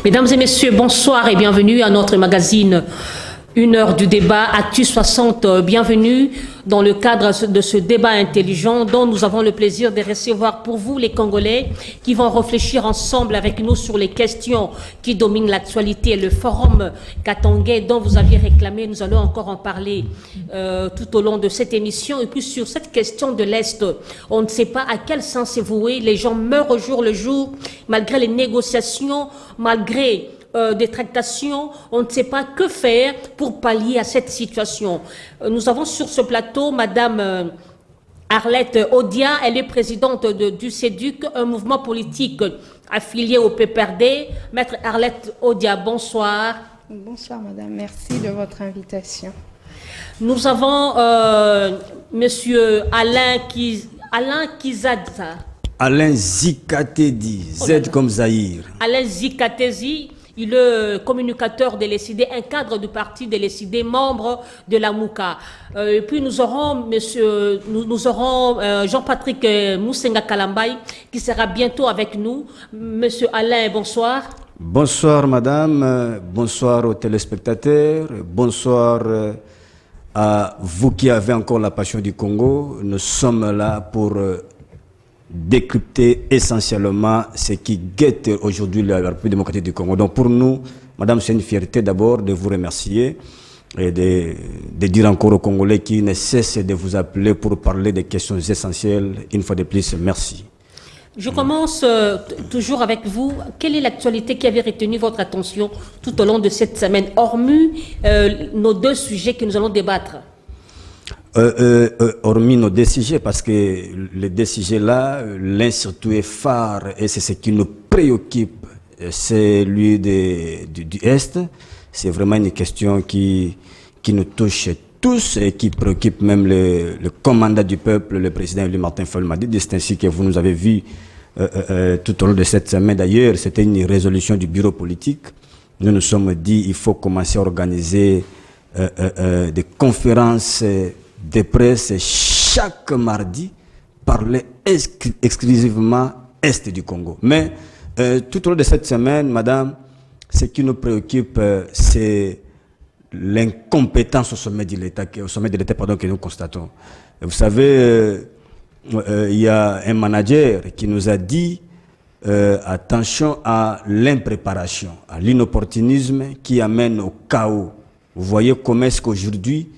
Mesdames et messieurs, bonsoir et bienvenue à notre magazine Une heure du débat, Actu 60. Bienvenue dans le cadre de ce débat intelligent dont nous avons le plaisir de recevoir pour vous les Congolais qui vont réfléchir ensemble avec nous sur les questions qui dominent l'actualité. Le forum Katangais dont vous aviez réclamé, nous allons encore en parler tout au long de cette émission. Et puis sur cette question de l'Est, on ne sait pas à quel sens c'est voué. Les gens meurent au jour le jour, malgré les négociations, malgré des tractations, on ne sait pas que faire pour pallier à cette situation. Nous avons sur ce plateau Madame Arlette Odia, elle est présidente du CEDUC, un mouvement politique affilié au PPRD. Maître Arlette Odia, bonsoir. Bonsoir Madame, merci de votre invitation. Nous avons Monsieur Alain Kizadza. Alain Zikatedi, Z comme Zahir. Alain Zikatedi. Il est communicateur de l'ECD, un cadre du parti de l'ECD, membre de la Mouka. Et puis nous aurons Jean-Patrick Moussenga Kalambay qui sera bientôt avec nous. Monsieur Alain, bonsoir. Bonsoir madame, bonsoir aux téléspectateurs, bonsoir à vous qui avez encore la passion du Congo. Nous sommes là pour décrypter essentiellement ce qui guette aujourd'hui la République démocratique du Congo. Donc pour nous, madame, c'est une fierté d'abord de vous remercier et de dire encore aux Congolais qui ne cessent de vous appeler pour parler des questions essentielles. Une fois de plus, merci. Je commence toujours avec vous. Quelle est l'actualité qui avait retenu votre attention tout au long de cette semaine, hormis nos deux sujets que nous allons débattre? Hormis nos deux sujets, parce que les deux sujets-là, l'un surtout est phare, et c'est ce qui nous préoccupe, c'est celui du Est. C'est vraiment une question qui nous touche tous et qui préoccupe même le commandant du peuple, le président Martin Fayulu Madidi. C'est ainsi que vous nous avez vu tout au long de cette semaine. D'ailleurs, c'était une résolution du bureau politique. Nous nous sommes dit il faut commencer à organiser des conférences de presse chaque mardi, parler exclusivement Est du Congo. Mais tout au long de cette semaine, madame, ce qui nous préoccupe, c'est l'incompétence au sommet de l'État que nous constatons. Vous savez, il y a un manager qui nous a dit attention à l'impréparation, à l'inopportunisme qui amène au chaos. Vous voyez comment est-ce qu'aujourd'hui,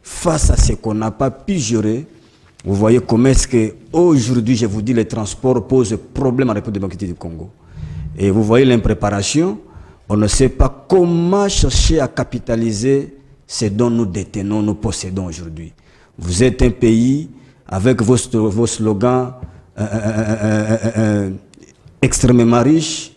face à ce qu'on n'a pas pu gérer, vous voyez comment est-ce qu'aujourd'hui, je vous dis, les transports posent problème à la République démocratique du Congo. Et vous voyez l'impréparation, on ne sait pas comment chercher à capitaliser ce dont nous détenons, nous possédons aujourd'hui. Vous êtes un pays avec vos slogans extrêmement riches,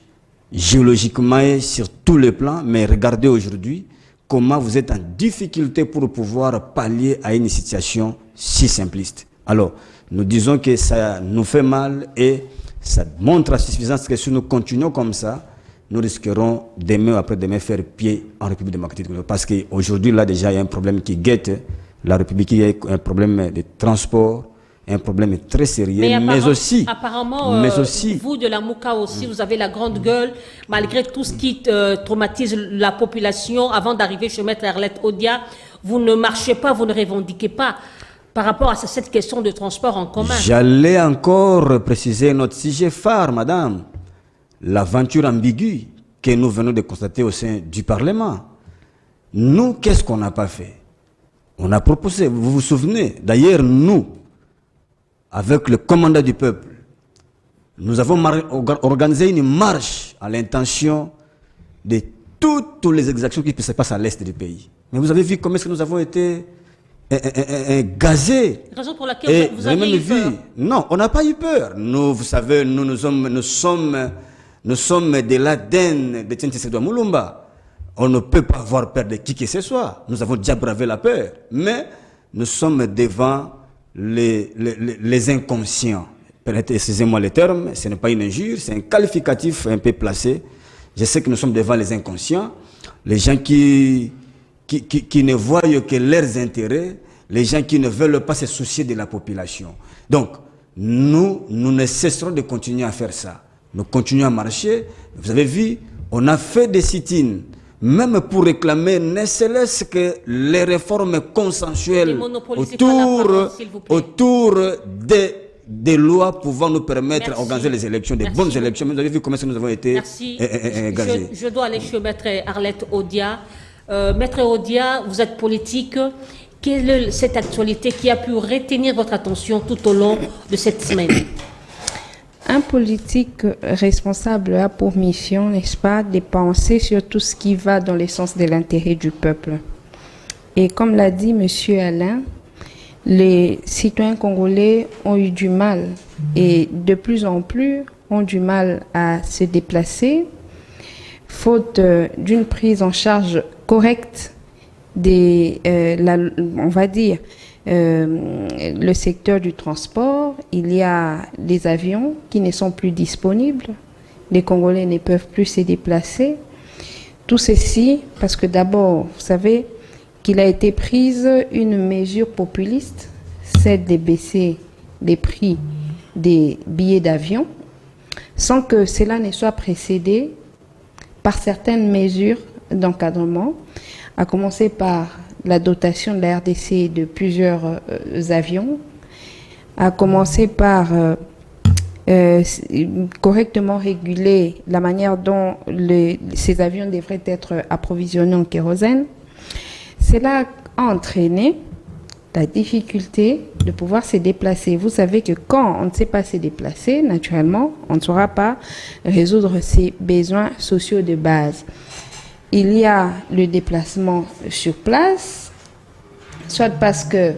géologiquement et sur tous les plans, mais regardez aujourd'hui comment vous êtes en difficulté pour pouvoir pallier à une situation si simpliste. Alors, nous disons que ça nous fait mal et ça montre à suffisance que si nous continuons comme ça, nous risquerons demain ou après-demain faire pied en République démocratique. Parce qu'aujourd'hui, là, déjà, il y a un problème qui guette la République, il y a un problème de transport, un problème très sérieux, mais aussi, vous de la Mouka aussi, vous avez la grande gueule, malgré tout ce qui traumatise la population. Avant d'arriver chez Maître Arlette Odia, vous ne marchez pas, vous ne revendiquez pas par rapport à cette question de transport en commun. J'allais encore préciser notre sujet phare, madame, l'aventure ambiguë que nous venons de constater au sein du Parlement. Nous, qu'est-ce qu'on n'a pas fait? On a proposé, vous vous souvenez, d'ailleurs, nous, avec le commandant du peuple, nous avons organisé une marche à l'intention de toutes les exactions qui se passent à l'est du pays. Mais vous avez vu comment est-ce que nous avons été gazés. Raison pour laquelle vous avez eu peur. Non, on n'a pas eu peur. Nous, vous savez, nous sommes de l'ADN de Tshisekedi Moulumba. On ne peut pas avoir peur de qui que ce soit. Nous avons déjà bravé la peur. Mais nous sommes devant les inconscients. Excusez-moi le terme, ce n'est pas une injure, c'est un qualificatif un peu placé. Je sais que nous sommes devant les inconscients, les gens qui ne voient que leurs intérêts, les gens qui ne veulent pas se soucier de la population. Donc, nous ne cesserons de continuer à faire ça. Nous continuons à marcher. Vous avez vu, On a fait des sit-ins, même pour réclamer ne serait-ce que les réformes consensuelles autour des lois pouvant nous permettre d'organiser les élections, des bonnes élections. Vous avez vu comment nous avons été gazés. Je dois aller chez Maître Arlette Odia. Maître Odia, vous êtes politique. Quelle est cette actualité qui a pu retenir votre attention tout au long de cette semaine? Un politique responsable a pour mission, n'est-ce pas, de penser sur tout ce qui va dans le sens de l'intérêt du peuple. Et comme l'a dit M. Alain, les citoyens congolais ont eu du mal et de plus en plus ont du mal à se déplacer, faute d'une prise en charge correcte on va dire, le secteur du transport. Il y a des avions qui ne sont plus disponibles. Les Congolais ne peuvent plus se déplacer. Tout ceci parce que d'abord, vous savez qu'il a été prise une mesure populiste, celle de baisser les prix des billets d'avion, sans que cela ne soit précédé par certaines mesures d'encadrement, à commencer par la dotation de la RDC de plusieurs avions, à commencer par correctement réguler la manière dont ces avions devraient être approvisionnés en kérosène. Cela a entraîné la difficulté de pouvoir se déplacer. Vous savez que quand on ne sait pas se déplacer, naturellement, on ne saura pas résoudre ses besoins sociaux de base. Il y a le déplacement sur place, soit parce qu'il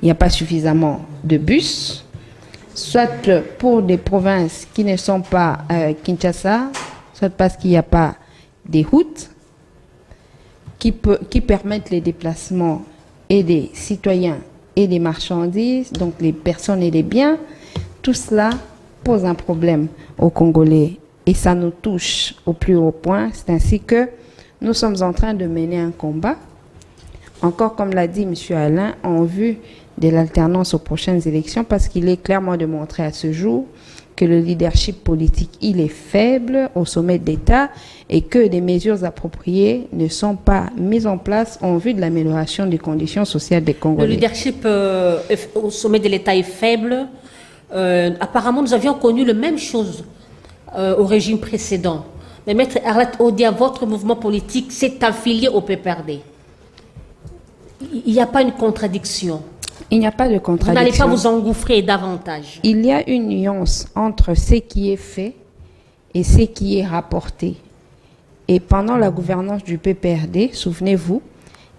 n'y a pas suffisamment de bus, soit pour des provinces qui ne sont pas Kinshasa, soit parce qu'il n'y a pas des routes qui permettent les déplacements et des citoyens et des marchandises, donc les personnes et les biens. Tout cela pose un problème aux Congolais et ça nous touche au plus haut point. C'est ainsi que nous sommes en train de mener un combat, encore comme l'a dit M. Alain, en vue de l'alternance aux prochaines élections, parce qu'il est clairement démontré à ce jour que le leadership politique, il est faible au sommet d'État et que des mesures appropriées ne sont pas mises en place en vue de l'amélioration des conditions sociales des Congolais. Le leadership au sommet de l'État est faible. Apparemment, nous avions connu la même chose au régime précédent. Mais Maître Arlette Odia, votre mouvement politique s'est affilié au PPRD. Il n'y a pas une contradiction. Il n'y a pas de contradiction. Vous n'allez pas vous engouffrer davantage. Il y a une nuance entre ce qui est fait et ce qui est rapporté. Et pendant la gouvernance du PPRD, souvenez-vous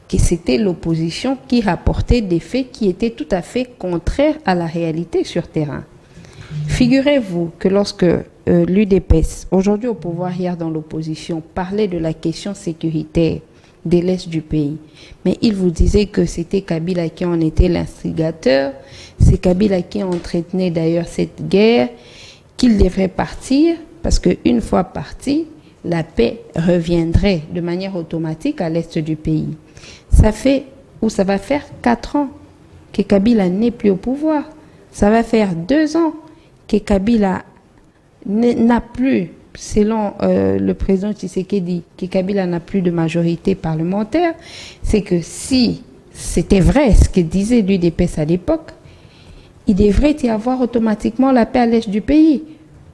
que c'était l'opposition qui rapportait des faits qui étaient tout à fait contraires à la réalité sur terrain. Figurez-vous que lorsque l'UDPS, aujourd'hui au pouvoir, hier dans l'opposition, parlait de la question sécuritaire de l'Est du pays, mais il vous disait que c'était Kabila qui en était l'instigateur, c'est Kabila qui entretenait d'ailleurs cette guerre, qu'il devrait partir, parce qu'une fois parti, la paix reviendrait de manière automatique à l'Est du pays. Ça va faire 4 ans que Kabila n'est plus au pouvoir. Ça va faire 2 ans que Kabila n'a plus, selon le président Tshisekedi, que Kabila n'a plus de majorité parlementaire. C'est que si c'était vrai ce que disait l'UDPS à l'époque, il devrait y avoir automatiquement la paix à l'est du pays.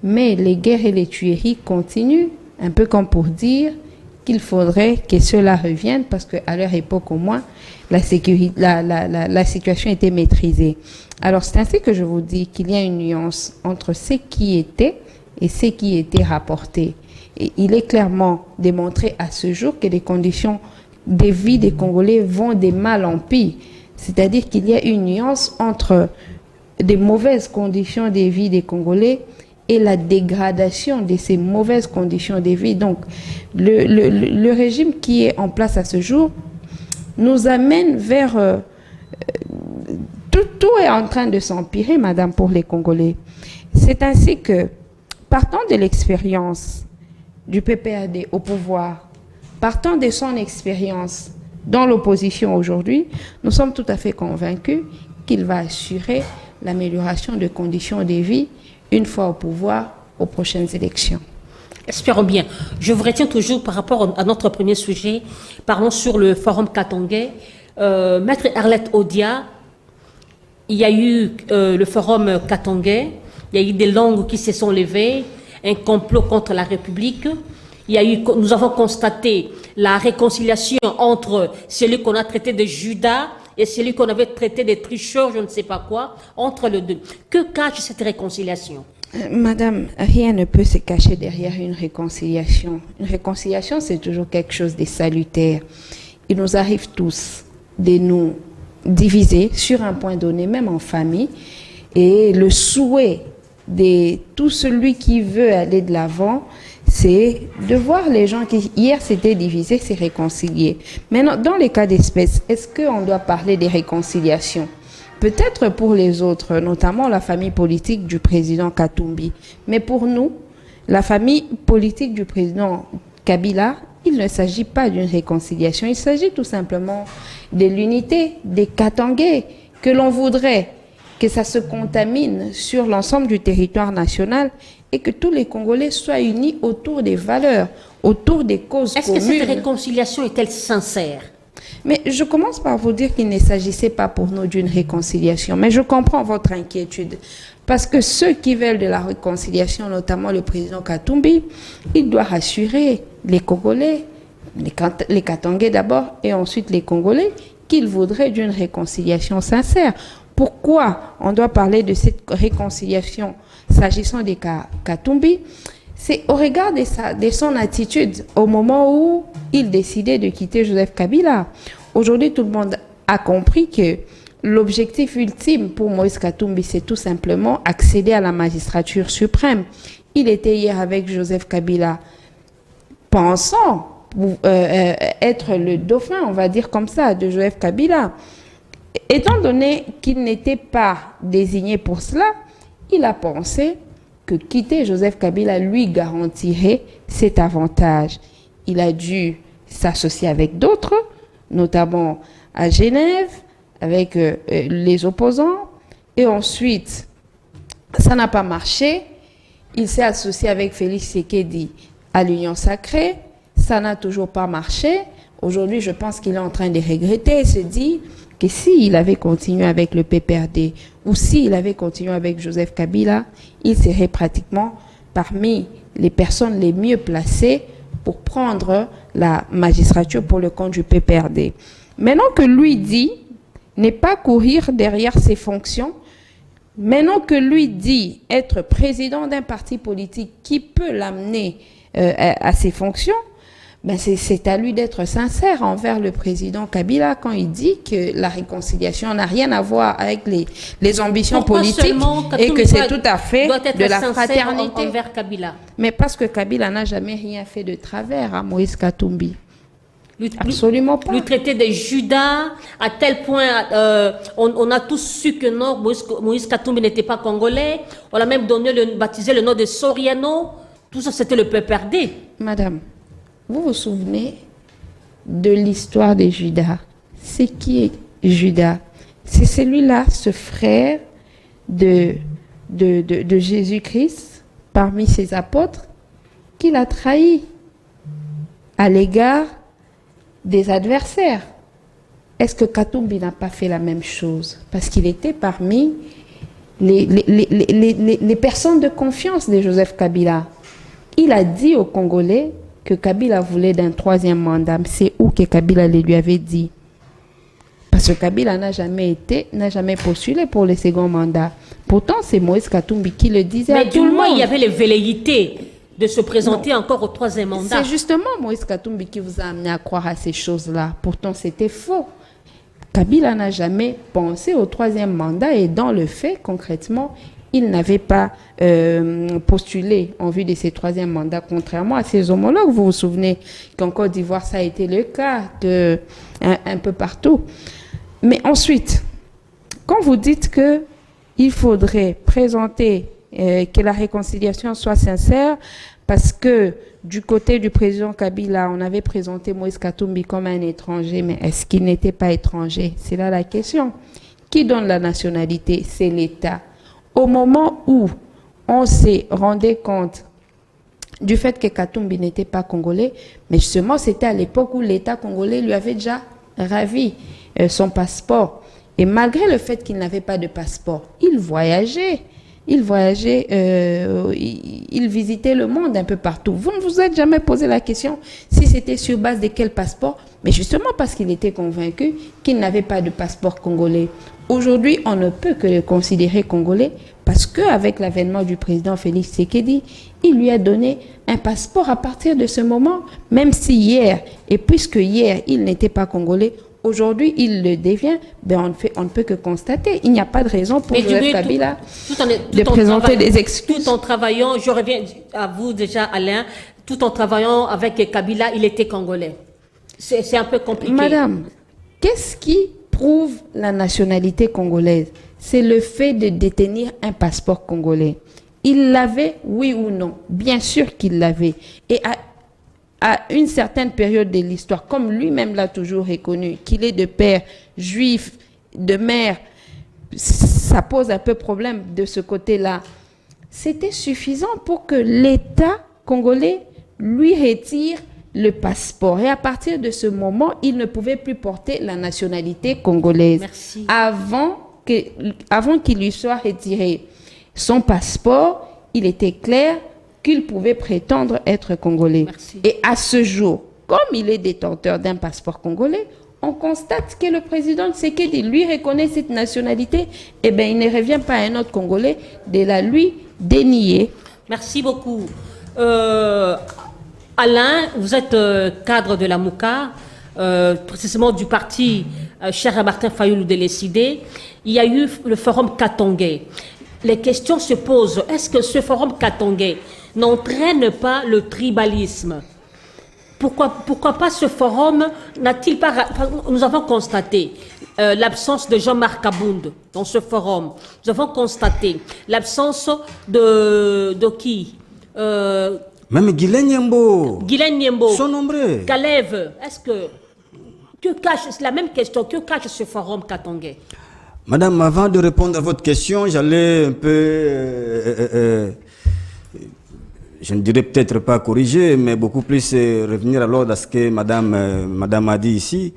Mais les guerres et les tueries continuent, un peu comme pour dire qu'il faudrait que cela revienne, parce qu'à leur époque au moins, la situation était maîtrisée. Alors c'est ainsi que je vous dis qu'il y a une nuance entre ce qui était et ce qui était rapporté. Et il est clairement démontré à ce jour que les conditions de vie des Congolais vont de mal en pire. C'est-à-dire qu'il y a une nuance entre des mauvaises conditions de vie des Congolais et la dégradation de ces mauvaises conditions de vie. Donc, le régime qui est en place à ce jour nous amène vers... tout est en train de s'empirer, madame, pour les Congolais. C'est ainsi que, partant de l'expérience du PPRD au pouvoir, partant de son expérience dans l'opposition aujourd'hui, nous sommes tout à fait convaincus qu'il va assurer l'amélioration des conditions de vie une fois au pouvoir aux prochaines élections. Espérons bien. Je vous retiens toujours par rapport à notre premier sujet. Parlons sur le forum katangais. Maître Arlette Odia, il y a eu le forum katangais, il y a eu des langues qui se sont levées, un complot contre la République. Nous avons constaté la réconciliation entre celui qu'on a traité de Judas et celui qu'on avait traité de tricheur, je ne sais pas quoi, entre les deux. Que cache cette réconciliation? Madame, rien ne peut se cacher derrière une réconciliation. Une réconciliation, c'est toujours quelque chose de salutaire. Il nous arrive tous de nous diviser sur un point donné, même en famille, et le souhait de tout celui qui veut aller de l'avant, c'est de voir les gens qui hier s'étaient divisés se réconcilier. Maintenant, dans les cas d'espèce, est-ce qu'on doit parler des réconciliations? Peut-être pour les autres, notamment la famille politique du président Katumbi. Mais pour nous, la famille politique du président Kabila, il ne s'agit pas d'une réconciliation. Il s'agit tout simplement de l'unité des Katangais que l'on voudrait que ça se contamine sur l'ensemble du territoire national et que tous les Congolais soient unis autour des valeurs, autour des causes communes. Est-ce que cette réconciliation est-elle sincère? Mais je commence par vous dire qu'il ne s'agissait pas pour nous d'une réconciliation. Mais je comprends votre inquiétude. Parce que ceux qui veulent de la réconciliation, notamment le président Katumbi, il doit rassurer les Congolais, les Katangais d'abord, et ensuite les Congolais, qu'il voudrait d'une réconciliation sincère. Pourquoi on doit parler de cette réconciliation s'agissant des Katumbi? C'est au regard de son attitude au moment où il décidait de quitter Joseph Kabila. Aujourd'hui, tout le monde a compris que l'objectif ultime pour Moïse Katumbi, c'est tout simplement accéder à la magistrature suprême. Il était hier avec Joseph Kabila, pensant être le dauphin, on va dire comme ça, de Joseph Kabila. Étant donné qu'il n'était pas désigné pour cela, il a pensé que quitter Joseph Kabila lui garantirait cet avantage. Il a dû s'associer avec d'autres, notamment à Genève, avec les opposants. Et ensuite, ça n'a pas marché. Il s'est associé avec Félix Tshisekedi à l'Union sacrée. Ça n'a toujours pas marché. Aujourd'hui, je pense qu'il est en train de regretter et se dit que s'il avait continué avec le PPRD ou s'il avait continué avec Joseph Kabila, il serait pratiquement parmi les personnes les mieux placées pour prendre la magistrature pour le compte du PPRD. Maintenant que lui dit n'est pas courir derrière ses fonctions, maintenant que lui dit être président d'un parti politique qui peut l'amener à ses fonctions, ben c'est à lui d'être sincère envers le président Kabila quand il dit que la réconciliation n'a rien à voir avec les ambitions politiques et que c'est tout à fait de la fraternité. Envers Kabila. Mais parce que Kabila n'a jamais rien fait de travers à Moïse Katumbi. Absolument pas. Lui traiter de Judas, à tel point, on a tous su que non, Moïse Katumbi n'était pas congolais. On a même baptisé le nom de Soriano. Tout ça, c'était le PPRD. Madame, vous vous souvenez de l'histoire de Judas? C'est qui est Judas? C'est celui-là, ce frère de Jésus-Christ, parmi ses apôtres, qui l'a trahi à l'égard des adversaires. Est-ce que Katumbi n'a pas fait la même chose? Parce qu'il était parmi les personnes de confiance de Joseph Kabila. Il a dit aux Congolais que Kabila voulait d'un troisième mandat. C'est où que Kabila lui avait dit? Parce que Kabila n'a jamais postulé pour le second mandat. Pourtant, c'est Moïse Katumbi qui le disait à tout le monde. Mais il y avait les velléités de se présenter encore au troisième mandat. C'est justement Moïse Katumbi qui vous a amené à croire à ces choses-là. Pourtant, c'était faux. Kabila n'a jamais pensé au troisième mandat et dans le fait, concrètement, il n'avait pas postulé en vue de ces troisième mandats, contrairement à ses homologues. Vous vous souvenez qu'en Côte d'Ivoire, ça a été le cas un peu partout. Mais ensuite, quand vous dites qu'il faudrait présenter que la réconciliation soit sincère, parce que du côté du président Kabila, on avait présenté Moïse Katumbi comme un étranger, mais est-ce qu'il n'était pas étranger? C'est là la question. Qui donne la nationalité? C'est l'État. Au moment où on se rendait compte du fait que Katumbi n'était pas congolais, mais justement c'était à l'époque où l'État congolais lui avait déjà ravi son passeport. Et malgré le fait qu'il n'avait pas de passeport, il voyageait. Il visitait le monde un peu partout. Vous ne vous êtes jamais posé la question si c'était sur base de quel passeport, mais justement parce qu'il était convaincu qu'il n'avait pas de passeport congolais. Aujourd'hui, on ne peut que le considérer congolais parce qu'avec l'avènement du président Félix Tshisekedi, il lui a donné un passeport à partir de ce moment, même si hier, et puisque hier, il n'était pas congolais, aujourd'hui, il le devient, ben on ne peut que constater. Il n'y a pas de raison pour Joseph Kabila de présenter des excuses. Tout en travaillant, je reviens à vous déjà, Alain, tout en travaillant avec Kabila, il était congolais. C'est un peu compliqué. Madame, qu'est-ce qui prouve la nationalité congolaise? C'est le fait de détenir un passeport congolais. Il l'avait, oui ou non? Bien sûr qu'il l'avait. Et à une certaine période de l'histoire, comme lui-même l'a toujours reconnu, qu'il est de père juif, de mère, ça pose un peu problème de ce côté-là. C'était suffisant pour que l'État congolais lui retire le passeport. Et à partir de ce moment, il ne pouvait plus porter la nationalité congolaise. Merci. Avant qu'il lui soit retiré son passeport, il était clair qu'il pouvait prétendre être congolais. Merci. Et à ce jour, comme il est détenteur d'un passeport congolais, on constate que le président Tshisekedi lui reconnaît cette nationalité, et bien il ne revient pas à un autre Congolais de la lui dénier. Merci beaucoup. Alain, vous êtes cadre de la MOUCA, précisément du parti cher Martin Fayoulou de l'ECD. Il y a eu le forum Katongé. Les questions se posent. Est-ce que ce forum Katongé n'entraîne pas le tribalisme? Pourquoi pas ce forum n'a-t-il pas... Nous avons constaté l'absence de Jean-Marc Abound dans ce forum. Nous avons constaté l'absence de qui Même Guylaine Nyembo. Guylaine Nyembo. Sont nombreux. Kalev. Est-ce que cache... C'est la même question. Que cache ce forum Katongé? Madame, avant de répondre à votre question, j'allais un peu... je ne dirais peut-être pas corriger, mais beaucoup plus revenir alors à ce que madame a dit ici.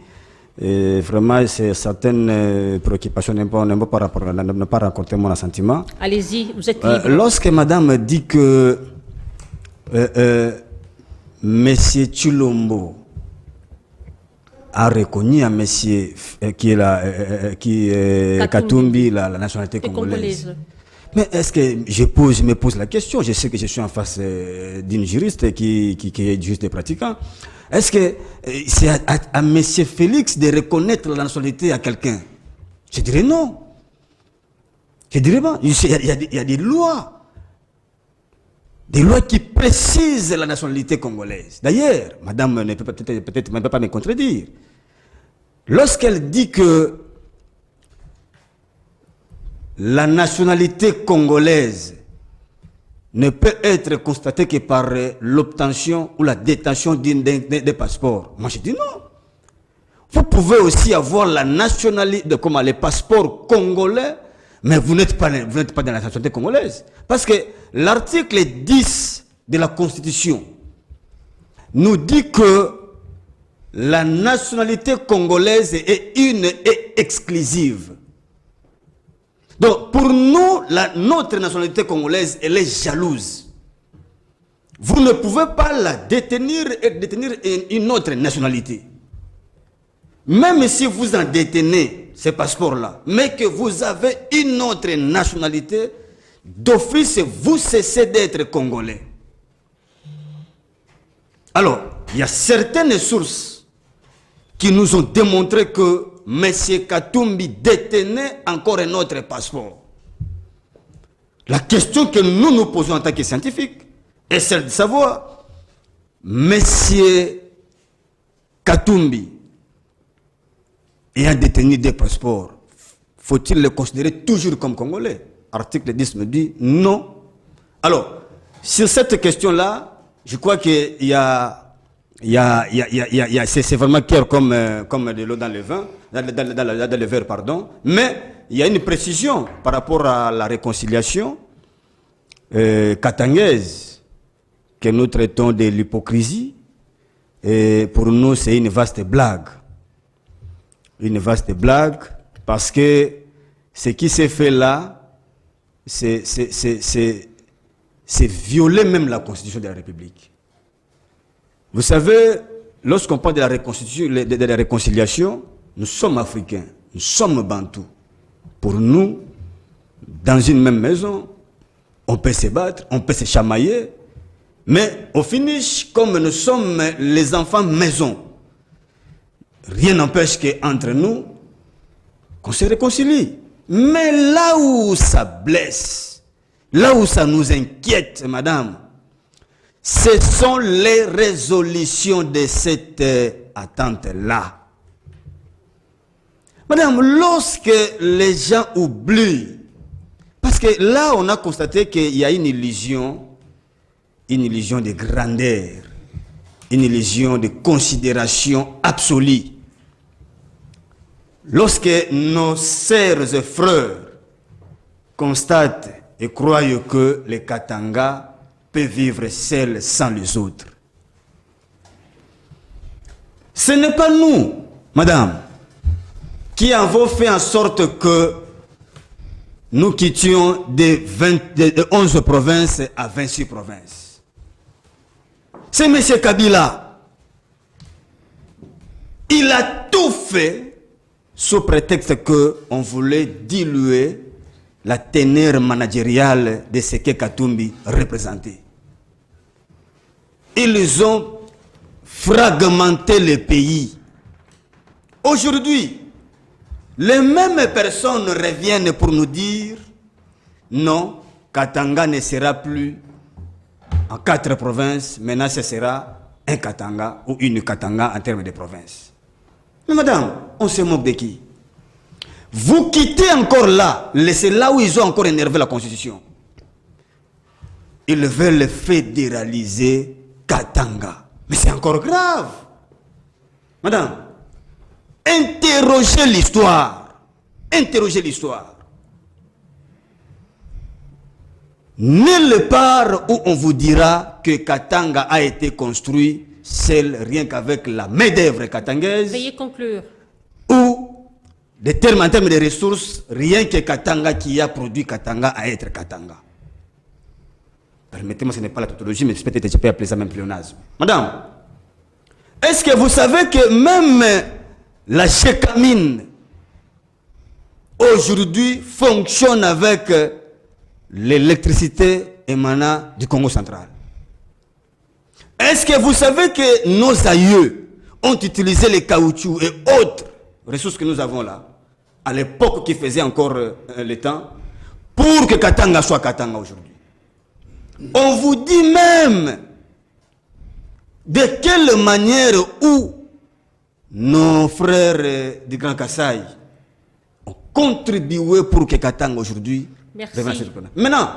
Et vraiment, c'est certaines préoccupations n'ont pas rencontré mon assentiment. Allez-y, vous êtes libre. Lorsque madame dit que monsieur Chilombo a reconnu à monsieur qui est Katumbi la nationalité congolaise. Mais est-ce que je me pose la question, je sais que je suis en face d'une juriste qui est juste des pratiquants. Est-ce que c'est à M. Félix de reconnaître la nationalité à quelqu'un? Je dirais non. Je dirais pas. Il y a des lois. Des lois qui précisent la nationalité congolaise. D'ailleurs, madame ne peut peut-être même pas me contredire. Lorsqu'elle dit que la nationalité congolaise ne peut être constatée que par l'obtention ou la détention des passeports. Moi, je dis non. Vous pouvez aussi avoir la nationalité, comme les passeports congolais, mais vous n'êtes pas dans la nationalité congolaise. Parce que l'article 10 de la Constitution nous dit que la nationalité congolaise est une et exclusive. Donc, pour nous, notre nationalité congolaise, elle est jalouse. Vous ne pouvez pas la détenir et détenir une autre nationalité. Même si vous en détenez ces passeports-là, mais que vous avez une autre nationalité, d'office, vous cessez d'être congolais. Alors, il y a certaines sources qui nous ont démontré que M. Katumbi détenait encore un autre passeport. La question que nous nous posons en tant que scientifiques est celle de savoir, M. Katumbi ayant détenu des passeports, faut-il le considérer toujours comme congolais? Article 10 me dit non. Alors, sur cette question-là, je crois qu'il y a c'est vraiment clair comme de l'eau dans le vin, dans le verre, pardon. Mais il y a une précision par rapport à la réconciliation katangaise que nous traitons de l'hypocrisie. Et pour nous, c'est une vaste blague. Une vaste blague, parce que ce qui s'est fait là, c'est violer même la Constitution de la République. Vous savez, lorsqu'on parle de la réconciliation, nous sommes africains, nous sommes bantous. Pour nous, dans une même maison, on peut se battre, on peut se chamailler, mais au finish, comme nous sommes les enfants maison, rien n'empêche qu'entre nous, qu'on se réconcilie. Mais là où ça blesse, là où ça nous inquiète, madame, ce sont les résolutions de cette attente-là. Madame, lorsque les gens oublient, parce que là on a constaté qu'il y a une illusion de grandeur, une illusion de considération absolue. Lorsque nos sœurs et frères constatent et croient que les Katanga peuvent vivre seuls sans les autres, ce n'est pas nous, madame, qui avons fait en sorte que nous quittions de 11 provinces à 26 provinces. C'est M. Kabila. Il a tout fait sous prétexte qu'on voulait diluer la teneur managériale de ce que Katumbi représentait. Ils ont fragmenté le pays. Aujourd'hui, les mêmes personnes reviennent pour nous dire non, Katanga ne sera plus en 4 provinces, maintenant ce sera un Katanga ou une Katanga en termes de provinces. Mais madame, on se moque de qui? Vous quittez encore là, c'est là où ils ont encore énervé la Constitution. Ils veulent fédéraliser Katanga. Mais c'est encore grave. Madame, interrogez l'histoire. Interrogez l'histoire. Nulle part où on vous dira que Katanga a été construit seul, rien qu'avec la main-d'œuvre katangaise. Veuillez conclure. Ou en termes de ressources, rien que Katanga qui a produit Katanga à être Katanga. Permettez-moi, ce n'est pas la tautologie, mais peut-être que je peux appeler ça même pléonasme. Madame, est-ce que vous savez que même la Chekamine aujourd'hui fonctionne avec l'électricité émanant du Congo central? Est-ce que vous savez que nos aïeux ont utilisé les caoutchoucs et autres ressources que nous avons là, à l'époque qui faisait encore le temps, pour que Katanga soit Katanga aujourd'hui? On vous dit même de quelle manière où nos frères du Grand Kassai ont contribué pour que Katanga aujourd'hui revienne à cette place. Maintenant,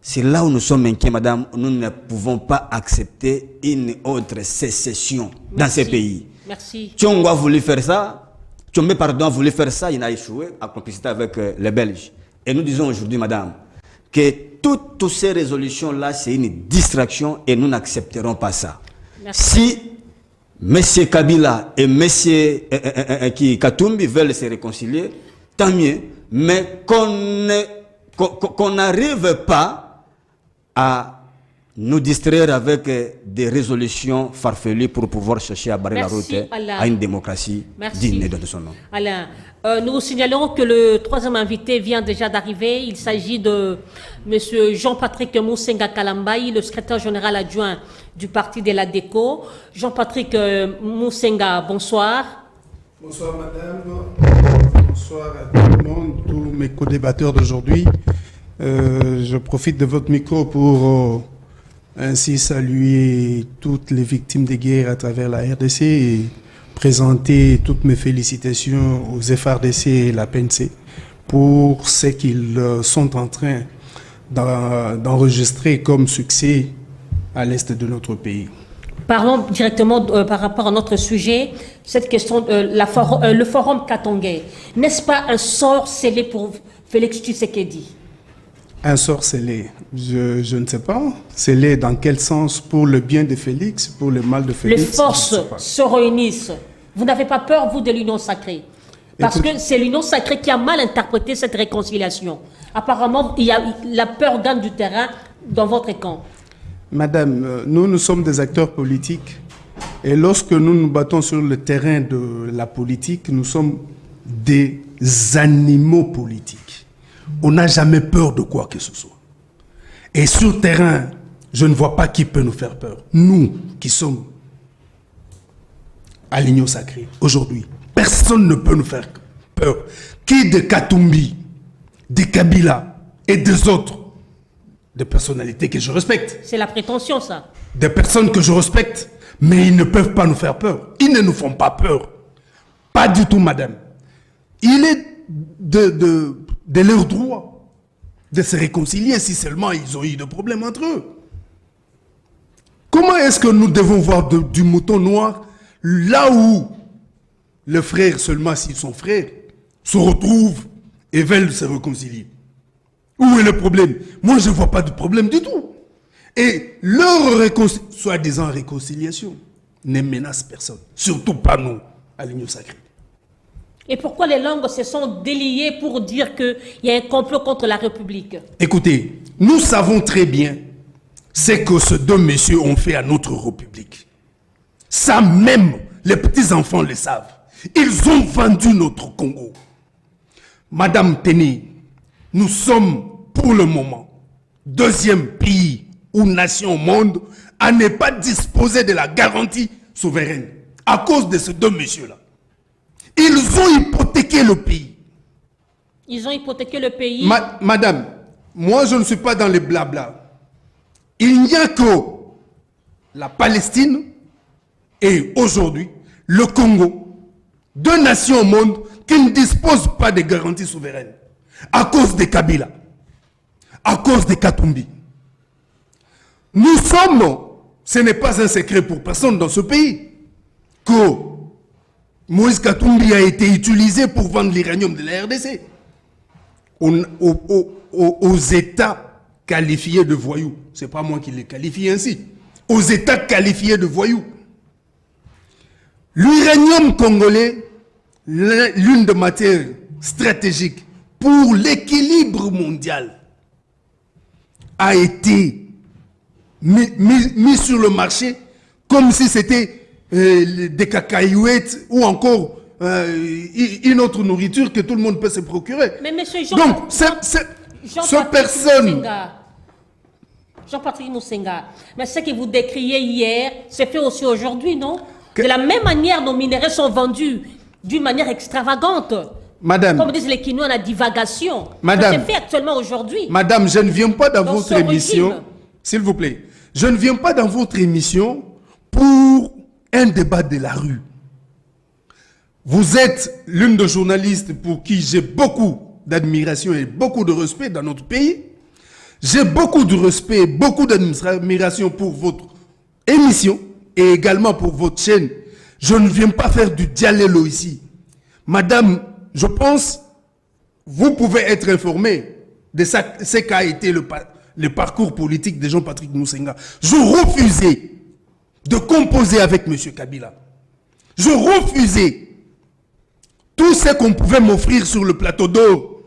c'est là où nous sommes inquiets, madame. Nous ne pouvons pas accepter une autre sécession dans ces pays. Merci. Tchongo a voulu faire ça. Tchombe, pardon, a voulu faire ça. Il a échoué en complicité avec les Belges. Et nous disons aujourd'hui, madame, que toutes ces résolutions-là, c'est une distraction et nous n'accepterons pas ça. Merci. Si M. Kabila et M. Katumbi veulent se réconcilier, tant mieux. Mais qu'on n'arrive pas à nous distraire avec des résolutions farfelues pour pouvoir chercher à barrer la route à une démocratie digne de son nom. Alain, nous signalons que le troisième invité vient déjà d'arriver. Il s'agit de M. Jean-Patrick Moussenga Kalambayi, le secrétaire général adjoint du parti de la DECO. Jean-Patrick Moussenga, bonsoir. Bonsoir madame, bonsoir à tout le monde, tous mes co-débatteurs d'aujourd'hui. Je profite de votre micro pour ainsi saluer toutes les victimes des guerres à travers la RDC et présenter toutes mes félicitations aux FRDC et la PNC pour ce qu'ils sont en train d'enregistrer comme succès à l'est de notre pays. Parlons directement par rapport à notre sujet, cette question, le forum Katangais. N'est-ce pas un sort scellé pour Félix Tshisekedi? Un sort scellé, je ne sais pas. Scellé dans quel sens? Pour le bien de Félix, pour le mal de Félix? Les forces se réunissent. Vous n'avez pas peur, vous, de l'union sacrée? Parce que c'est l'union sacrée qui a mal interprété cette réconciliation. Apparemment, la peur gagne du terrain dans votre camp. Madame, nous sommes des acteurs politiques. Et lorsque nous nous battons sur le terrain de la politique, nous sommes des animaux politiques. On n'a jamais peur de quoi que ce soit. Et sur le terrain, je ne vois pas qui peut nous faire peur. Nous qui sommes à l'union sacrée aujourd'hui, personne ne peut nous faire peur. Qui de Katumbi, de Kabila et des autres, des personnalités que je respecte. C'est la prétention, ça. Des personnes que je respecte, mais ils ne peuvent pas nous faire peur. Ils ne nous font pas peur. Pas du tout, madame. Il est de leur droit de se réconcilier si seulement ils ont eu des problèmes entre eux. Comment est-ce que nous devons voir du mouton noir là où les frères, seulement s'ils sont frères, se retrouvent et veulent se réconcilier? Où est le problème? Moi, je ne vois pas de problème du tout. Et leur soi-disant réconciliation ne menace personne. Surtout pas nous, à l'Union sacrée. Et pourquoi les langues se sont déliées pour dire qu'il y a un complot contre la République? Écoutez, nous savons très bien ce que ces deux messieurs ont fait à notre République. Ça même, les petits-enfants le savent. Ils ont vendu notre Congo. Madame Téné, nous sommes pour le moment deuxième pays ou nation au monde à ne pas disposer de la garantie souveraine à cause de ces deux messieurs-là. Ils ont hypothéqué le pays. Ils ont hypothéqué le pays. Madame, moi je ne suis pas dans les blabla. Il n'y a que la Palestine et aujourd'hui le Congo, deux nations au monde qui ne disposent pas de garanties souveraines à cause de Kabila, à cause de Katumbi. Nous sommes, ce n'est pas un secret pour personne dans ce pays, que Moïse Katumbi a été utilisé pour vendre l'uranium de la RDC aux États qualifiés de voyous. Ce n'est pas moi qui les qualifie ainsi. Aux États qualifiés de voyous. L'uranium congolais, l'une des matières stratégiques pour l'équilibre mondial, a été mis sur le marché comme si c'était des cacahuètes ou encore une autre nourriture que tout le monde peut se procurer. Mais monsieur donc, cette personne... Jean-Patrick Moussenga, mais ce que vous décriez hier, c'est fait aussi aujourd'hui, non? De la même manière, nos minerais sont vendus d'une manière extravagante. Madame, comme disent les Kinois, la divagation. Madame, c'est fait actuellement aujourd'hui. Madame, je ne viens pas dans votre émission, s'il vous plaît, je ne viens pas dans votre émission pour un débat de la rue. Vous êtes l'une des journalistes pour qui j'ai beaucoup d'admiration et beaucoup de respect dans notre pays. J'ai beaucoup de respect et beaucoup d'admiration pour votre émission et également pour votre chaîne. Je ne viens pas faire du dialélo ici. Madame, je pense, vous pouvez être informé de ce qu'a été le parcours politique de Jean-Patrick Moussenga. Je refusais de composer avec M. Kabila. Je refusais tout ce qu'on pouvait m'offrir sur le plateau d'or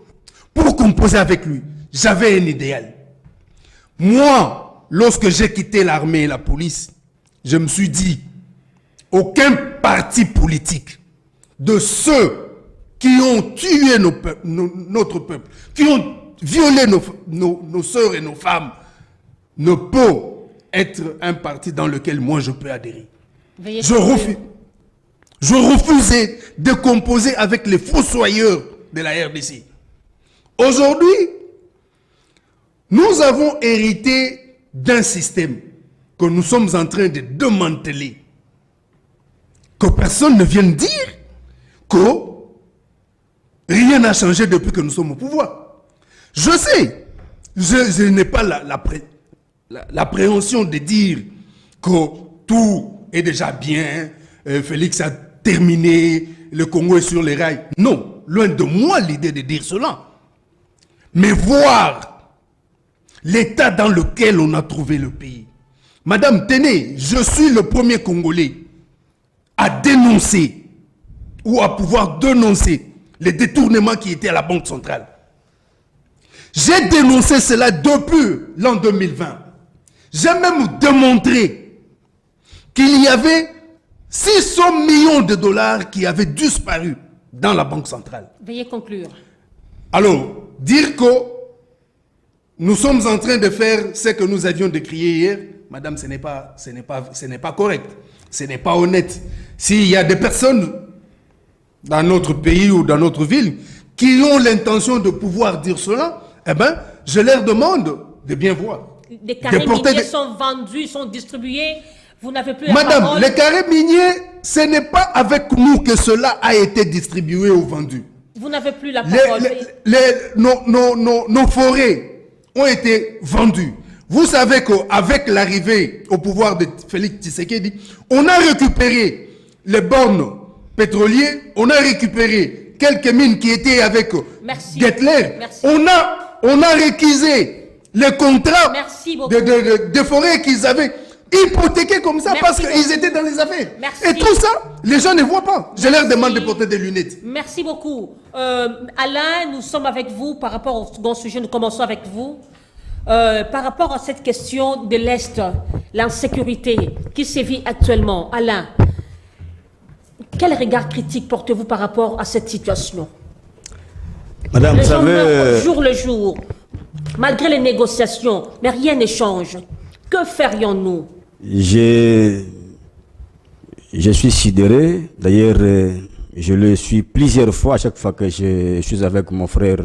pour composer avec lui. J'avais un idéal. Moi, lorsque j'ai quitté l'armée et la police, je me suis dit, aucun parti politique de ceux qui ont tué notre peuple, qui ont violé nos sœurs et nos femmes, ne peut être un parti dans lequel moi je peux adhérer. Je refusais de composer avec les fossoyeurs de la RDC. Aujourd'hui, nous avons hérité d'un système que nous sommes en train de démanteler. Que personne ne vienne dire que rien n'a changé depuis que nous sommes au pouvoir. Je sais, je n'ai pas l'appréhension de dire que tout est déjà bien, Félix a terminé, le Congo est sur les rails. Non, loin de moi l'idée de dire cela. Mais voir l'état dans lequel on a trouvé le pays. Madame, tenez, je suis le premier Congolais à dénoncer ou à pouvoir dénoncer les détournements qui étaient à la Banque centrale. J'ai dénoncé cela depuis l'an 2020. J'ai même démontré qu'il y avait 600 millions de dollars qui avaient disparu dans la Banque centrale. Veuillez conclure. Alors, dire que nous sommes en train de faire ce que nous avions décrié hier, madame, ce n'est pas correct. Ce n'est pas honnête. S'il y a des personnes dans notre pays ou dans notre ville qui ont l'intention de pouvoir dire cela, eh bien, je leur demande de bien voir. Des carrés miniers sont vendus, sont distribués. Vous n'avez plus la Madame, parole. les carrés miniers, ce n'est pas avec nous que cela a été distribué ou vendu. Vous n'avez plus la parole. Nos forêts ont été vendues. Vous savez qu'avec l'arrivée au pouvoir de Félix Tshisekedi, on a récupéré les bornes pétroliers, on a récupéré quelques mines qui étaient avec Gettler. On a réquisé les contrats de forêts qu'ils avaient hypothéqués comme ça parce qu'ils étaient dans les affaires. Et tout ça, les gens ne voient pas. Je leur demande de porter des lunettes. Merci beaucoup. Alain, nous sommes avec vous par rapport au second sujet. Nous commençons avec vous. Par rapport à cette question de l'Est, l'insécurité qui sévit actuellement, Alain, quel regard critique portez-vous par rapport à cette situation? Madame, vous savez... Jour le jour, malgré les négociations, mais rien ne change. Que ferions-nous? Je suis sidéré. D'ailleurs, je le suis plusieurs fois, à chaque fois que je suis avec mon frère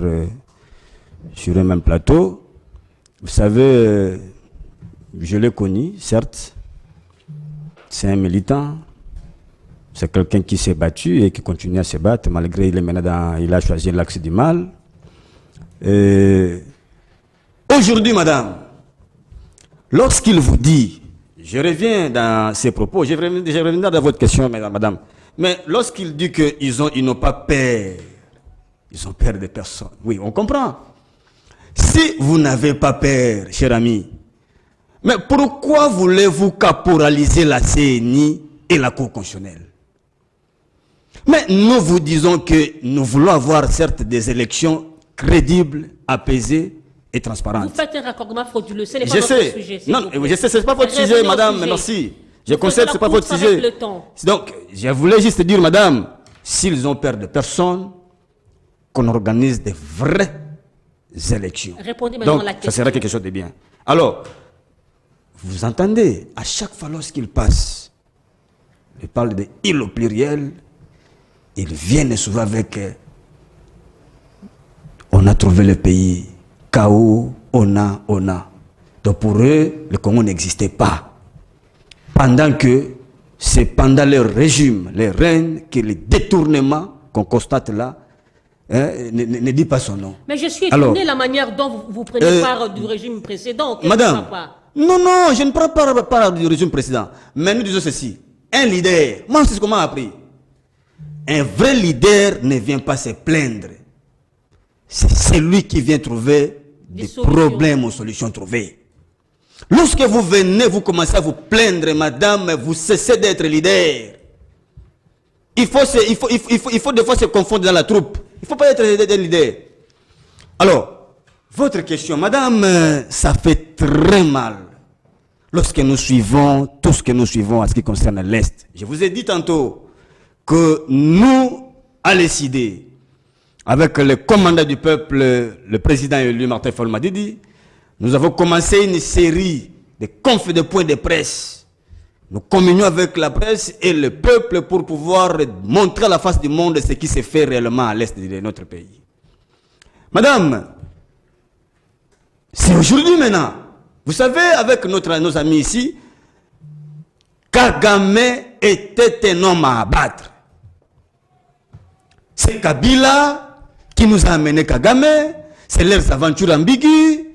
sur un même plateau. Vous savez, je l'ai connu, certes. C'est un militant. C'est quelqu'un qui s'est battu et qui continue à se battre, malgré il a choisi l'axe du mal. Aujourd'hui, madame, lorsqu'il vous dit, je reviens dans ses propos, je reviens dans votre question, madame, mais lorsqu'il dit qu'ils n'ont pas peur, ils ont peur de personne. Oui, on comprend. Si vous n'avez pas peur, cher ami, mais pourquoi voulez-vous caporaliser la CNI et la Cour constitutionnelle? Mais nous vous disons que nous voulons avoir certes des élections crédibles, apaisées et transparentes. Vous faites un raccordement frauduleux, ce n'est pas votre sujet. Non, je sais, ce n'est pas votre sujet, madame, merci. Je concède, ce n'est pas votre sujet. Donc, je voulais juste dire, madame, s'ils ont peur de personne, qu'on organise des vraies élections. Répondez maintenant donc, à la question. Ça sera quelque chose de bien. Alors, vous entendez, à chaque fois lorsqu'ils passent, ils parlent de « il » au pluriel, ils viennent souvent avec on a trouvé le pays, chaos, on a. Donc pour eux, le Congo n'existait pas. Pendant que c'est pendant leur régime, les règnes, que les détournements qu'on constate là, ne dit pas son nom. Mais je suis étonné la manière dont vous prenez part du régime précédent. Madame, non, je ne prends pas part du régime précédent. Mais nous disons ceci, un leader, moi c'est ce qu'on m'a appris. Un vrai leader ne vient pas se plaindre. C'est celui qui vient trouver des problèmes aux solutions trouvées. Lorsque vous venez, vous commencez à vous plaindre, madame, vous cessez d'être leader. Il faut des fois se confondre dans la troupe. Il ne faut pas être leader. Alors, votre question, madame, ça fait très mal. Lorsque nous suivons tout ce que nous suivons en ce qui concerne l'Est. Je vous ai dit tantôt que nous, à l'ECD, avec le commandant du peuple, le président élu Martin Fayulu Madidi, nous avons commencé une série de points de presse. Nous communions avec la presse et le peuple pour pouvoir montrer à la face du monde ce qui se fait réellement à l'Est de notre pays. Madame, c'est aujourd'hui maintenant. Vous savez, avec nos amis ici, Kagame était un homme à abattre. C'est Kabila qui nous a amené Kagame, c'est leurs aventures ambiguës.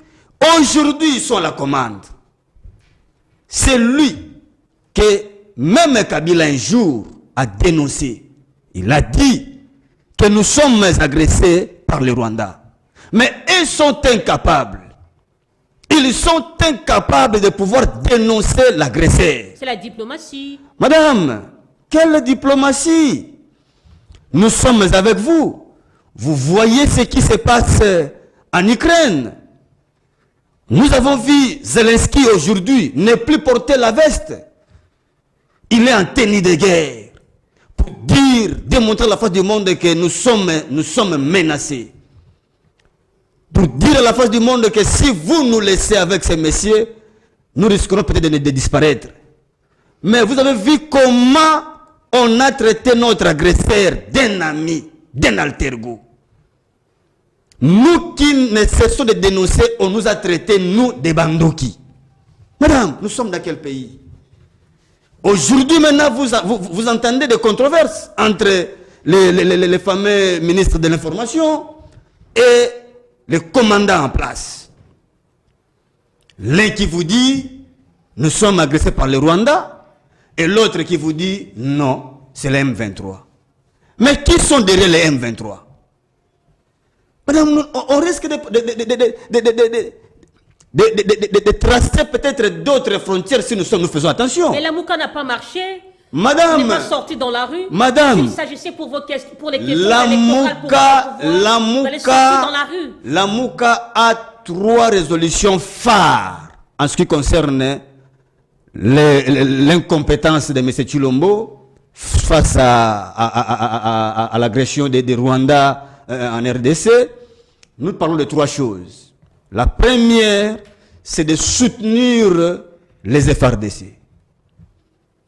Aujourd'hui, ils sont à la commande. C'est lui que même Kabila un jour a dénoncé. Il a dit que nous sommes agressés par le Rwanda. Mais ils sont incapables Ils sont incapables de pouvoir dénoncer l'agresseur. C'est la diplomatie. Madame, quelle diplomatie? Nous sommes avec vous. Vous voyez ce qui se passe en Ukraine. Nous avons vu Zelensky aujourd'hui ne plus porter la veste. Il est en tenue de guerre pour démontrer à la face du monde que nous sommes menacés. Pour dire à la face du monde que si vous nous laissez avec ces messieurs, nous risquerons peut-être de disparaître. Mais vous avez vu comment on a traité notre agresseur d'un ami, d'un alter-ego. Nous qui ne cessons de dénoncer, on nous a traités, nous, des bandoki. Madame, nous sommes dans quel pays? Aujourd'hui, maintenant, vous entendez des controverses entre les fameux ministres de l'information et les commandants en place. L'un qui vous dit, nous sommes agressés par le Rwanda, et l'autre qui vous dit, non, c'est les M23. Mais qui sont derrière les M23? Madame, on risque de tracer peut-être d'autres frontières si nous faisons attention. Mais la Mouka n'a pas marché. Madame, n'est pas sorti dans la rue. Madame, s'il s'agissait pour les questions la Mouka, la Mouka a 3 résolutions phares en ce qui concerne l'incompétence de M. Chilombo face à l'agression des Rwandais en RDC. Nous parlons de 3 choses. La première, c'est de soutenir les FRDC.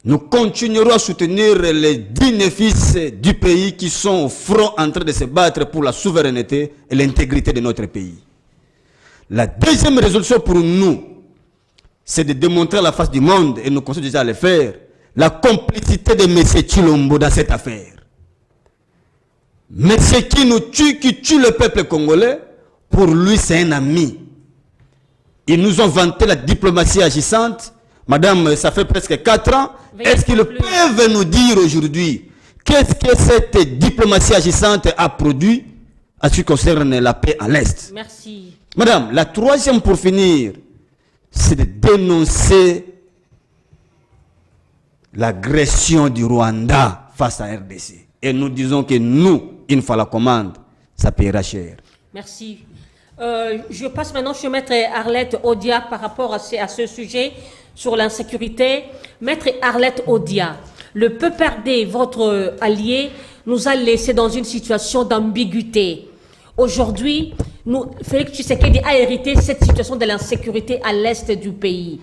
Nous continuerons à soutenir les dignes fils du pays qui sont au front en train de se battre pour la souveraineté et l'intégrité de notre pays. La deuxième résolution pour nous, c'est de démontrer à la face du monde, et nous continuons déjà à le faire, la complicité de M. Chilombo dans cette affaire. Mais ce qui nous tue, qui tue le peuple congolais, pour lui c'est un ami. Ils nous ont vanté la diplomatie agissante. Madame, ça fait presque 4 ans. Est-ce qu'ils peuvent nous dire aujourd'hui qu'est-ce que cette diplomatie agissante a produit à ce qui concerne la paix à l'Est? Merci. Madame, la troisième pour finir, c'est de dénoncer l'agression du Rwanda face à RDC. Et nous disons que nous, une fois la commande, ça paiera cher. Merci. Je passe maintenant chez Maître Arlette Odia par rapport à ce sujet sur l'insécurité. Maître Arlette Odia, le PPRD, votre allié, nous a laissé dans une situation d'ambiguïté. Aujourd'hui, Félix Tshisekedi a hérité cette situation de l'insécurité à l'est du pays.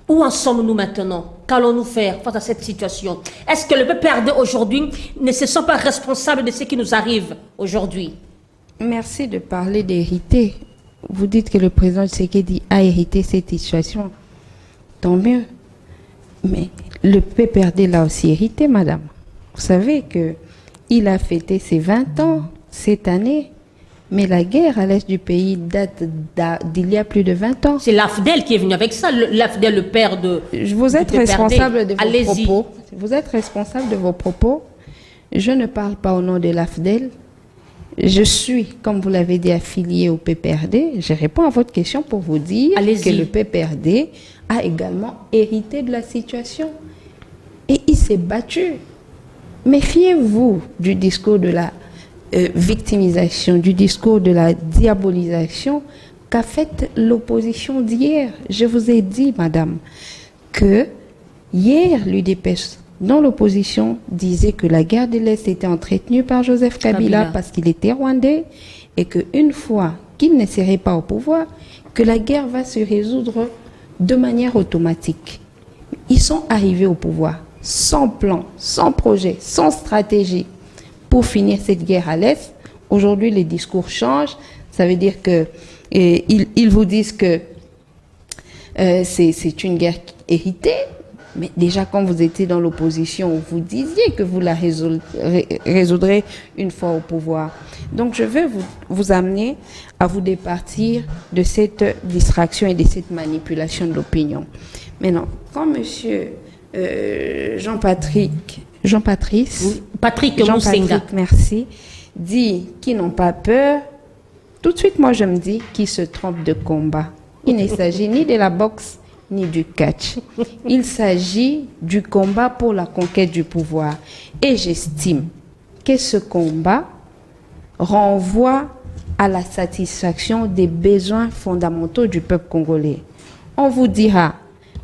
Où en sommes-nous maintenant? Qu'allons-nous faire face à cette situation? Est-ce que le PPRD aujourd'hui ne se sent pas responsable de ce qui nous arrive aujourd'hui? Merci de parler d'hériter. Vous dites que le président Tshisekedi a hérité cette situation. Tant mieux. Mais le PPRD l'a aussi hérité, madame. Vous savez qu'il a fêté ses 20 ans cette année. Mais la guerre à l'est du pays date d'il y a plus de 20 ans. C'est l'AFDEL qui est venu avec ça, l'AFDEL, le père de... Vous êtes responsable de vos propos. Vous êtes responsable de vos propos. Je ne parle pas au nom de l'AFDEL. Je suis, comme vous l'avez dit, affilié au PPRD. Je réponds à votre question pour vous dire que le PPRD a également hérité de la situation. Et il s'est battu. Méfiez-vous du discours de la victimisation, du discours de la diabolisation qu'a fait l'opposition d'hier. Je vous ai dit, madame, que hier, l'UDPS, dont l'opposition disait que la guerre de l'Est était entretenue par Joseph Kabila parce qu'il était rwandais et qu'une fois qu'il ne serait pas au pouvoir, que la guerre va se résoudre de manière automatique. Ils sont arrivés au pouvoir sans plan, sans projet, sans stratégie pour finir cette guerre à l'Est. Aujourd'hui, les discours changent. Ça veut dire que ils vous disent que c'est une guerre héritée. Mais déjà, quand vous étiez dans l'opposition, vous disiez que vous la résoudrez une fois au pouvoir. Donc, je veux vous amener à vous départir de cette distraction et de cette manipulation de l'opinion. Maintenant, quand monsieur Jean-Patrick, Moussenga, merci, dit qu'ils n'ont pas peur, Tout de suite, moi, je me dis qu'il se trompe de combat. Il ne s'agit ni de la boxe, ni du catch. Il s'agit du combat pour la conquête du pouvoir. Et j'estime que ce combat renvoie à la satisfaction des besoins fondamentaux du peuple congolais. On vous dira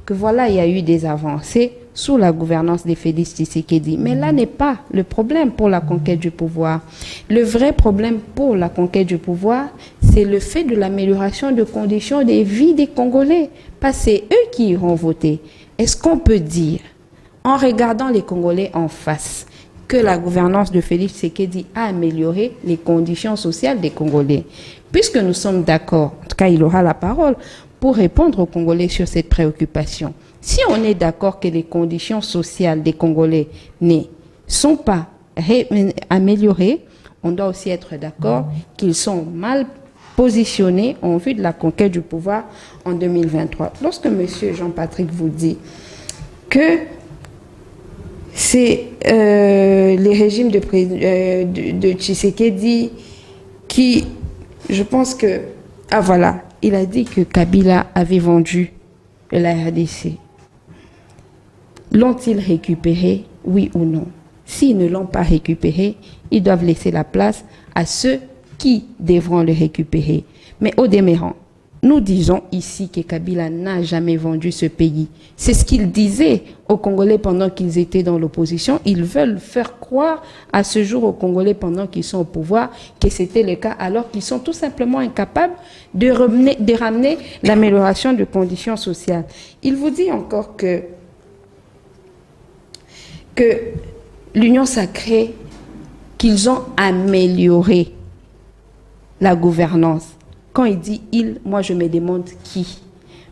que voilà, il y a eu des avancées sous la gouvernance de Félix Tshisekedi. Mais là n'est pas le problème pour la conquête du pouvoir. Le vrai problème pour la conquête du pouvoir, c'est le fait de l'amélioration des conditions de vie des Congolais. Parce que c'est eux qui iront voter. Est-ce qu'on peut dire, en regardant les Congolais en face, que la gouvernance de Félix Tshisekedi a amélioré les conditions sociales des Congolais? Puisque nous sommes d'accord, en tout cas il aura la parole, pour répondre aux Congolais sur cette préoccupation. Si on est d'accord que les conditions sociales des Congolais ne sont pas améliorées, on doit aussi être d'accord qu'ils sont mal positionnés en vue de la conquête du pouvoir en 2023. Lorsque M. Jean-Patrick vous dit que c'est les régimes de Tshisekedi qui, je pense que, ah voilà, il a dit que Kabila avait vendu la RDC. L'ont-ils récupéré, oui ou non? S'ils ne l'ont pas récupéré, ils doivent laisser la place à ceux qui devront le récupérer. Mais au demeurant, nous disons ici que Kabila n'a jamais vendu ce pays. C'est ce qu'il disait aux Congolais pendant qu'ils étaient dans l'opposition. Ils veulent faire croire à ce jour aux Congolais pendant qu'ils sont au pouvoir que c'était le cas, alors qu'ils sont tout simplement incapables de ramener l'amélioration de conditions sociales. Il vous dit encore que l'Union sacrée, qu'ils ont amélioré la gouvernance. Quand il dit « il », moi je me demande qui.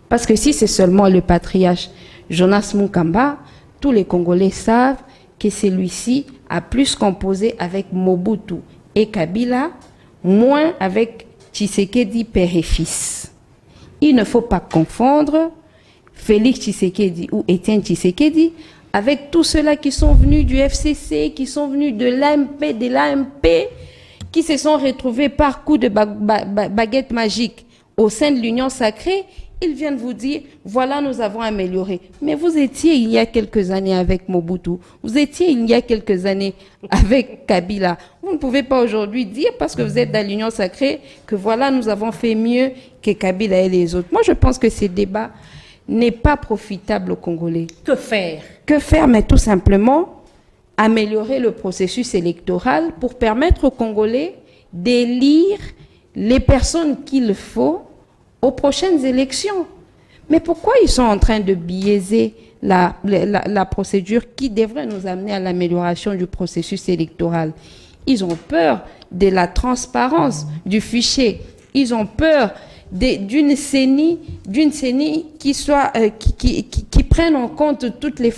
Parce que si c'est seulement le patriarche Jonas Munkamba, tous les Congolais savent que celui-ci a plus composé avec Mobutu et Kabila, moins avec Tshisekedi père et fils. Il ne faut pas confondre Félix Tshisekedi ou Étienne Tshisekedi avec tous ceux-là qui sont venus du FCC, qui sont venus de l'AMP, qui se sont retrouvés par coup de baguette magique au sein de l'Union sacrée. Ils viennent vous dire, voilà, nous avons amélioré. Mais vous étiez il y a quelques années avec Mobutu. Vous étiez il y a quelques années avec Kabila. Vous ne pouvez pas aujourd'hui dire, parce que vous êtes dans l'Union sacrée, que voilà, nous avons fait mieux que Kabila et les autres. Moi, je pense que ces débats n'est pas profitable aux Congolais. Que faire? Que faire? Mais tout simplement, améliorer le processus électoral pour permettre aux Congolais d'élire les personnes qu'il faut aux prochaines élections. Mais pourquoi ils sont en train de biaiser la procédure qui devrait nous amener à l'amélioration du processus électoral? Ils ont peur de la transparence du fichier. Ils ont peur d'une CENI qui prenne en compte toutes les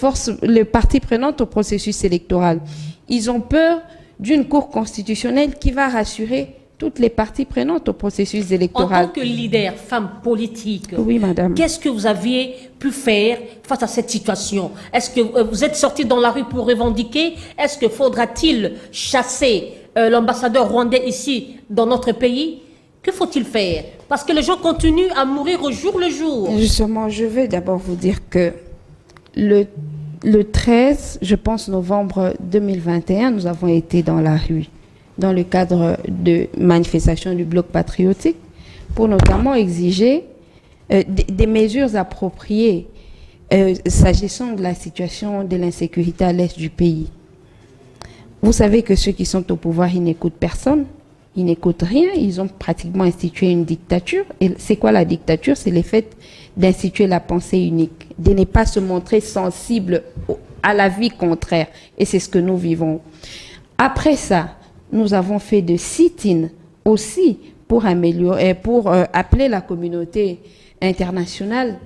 parties prenantes au processus électoral. Ils ont peur d'une cour constitutionnelle qui va rassurer toutes les parties prenantes au processus électoral. En tant que leader, femme politique, oui, madame, qu'est-ce que vous aviez pu faire face à cette situation? Est-ce que vous êtes sorti dans la rue pour revendiquer? Est-ce que faudra-t-il chasser l'ambassadeur rwandais ici dans notre pays? Que faut-il faire? Parce que les gens continuent à mourir au jour le jour. Justement, je vais d'abord vous dire que le 13, je pense, novembre 2021, nous avons été dans la rue, dans le cadre de manifestations du Bloc patriotique, pour notamment exiger des mesures appropriées s'agissant de la situation de l'insécurité à l'est du pays. Vous savez que ceux qui sont au pouvoir, ils n'écoutent personne. Ils n'écoutent rien, ils ont pratiquement institué une dictature. Et c'est quoi la dictature? C'est le fait d'instituer la pensée unique, de ne pas se montrer sensible à la vie contraire. Et c'est ce que nous vivons. Après ça, nous avons fait de sit-in aussi pour appeler la communauté internationale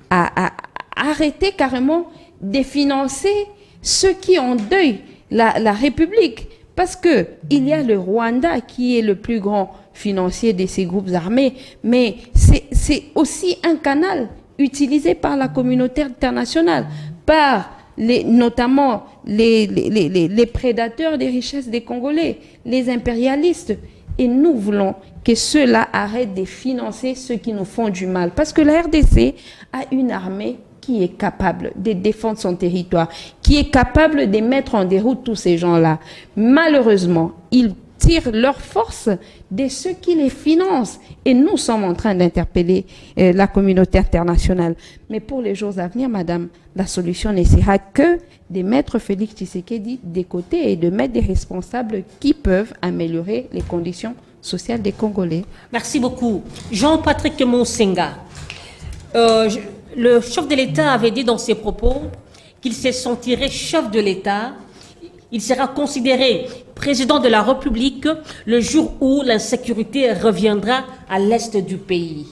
à arrêter carrément de financer ceux qui endeuillent la République. Parce qu'il y a le Rwanda qui est le plus grand financier de ces groupes armés, mais c'est aussi un canal utilisé par la communauté internationale, par notamment les prédateurs des richesses des Congolais, les impérialistes Et nous voulons que ceux-là arrêtent de financer ceux qui nous font du mal. Parce que la RDC a une armée qui est capable de défendre son territoire, qui est capable de mettre en déroute tous ces gens-là. Malheureusement, ils tirent leur force de ceux qui les financent. Et nous sommes en train d'interpeller la communauté internationale. Mais pour les jours à venir, madame, la solution ne sera que de mettre Félix Tshisekedi de côté et de mettre des responsables qui peuvent améliorer les conditions sociales des Congolais. Merci beaucoup. Jean-Patrick Monsenga, le chef de l'État avait dit dans ses propos qu'il se sentirait chef de l'État. Il sera considéré président de la République le jour où l'insécurité reviendra à l'est du pays.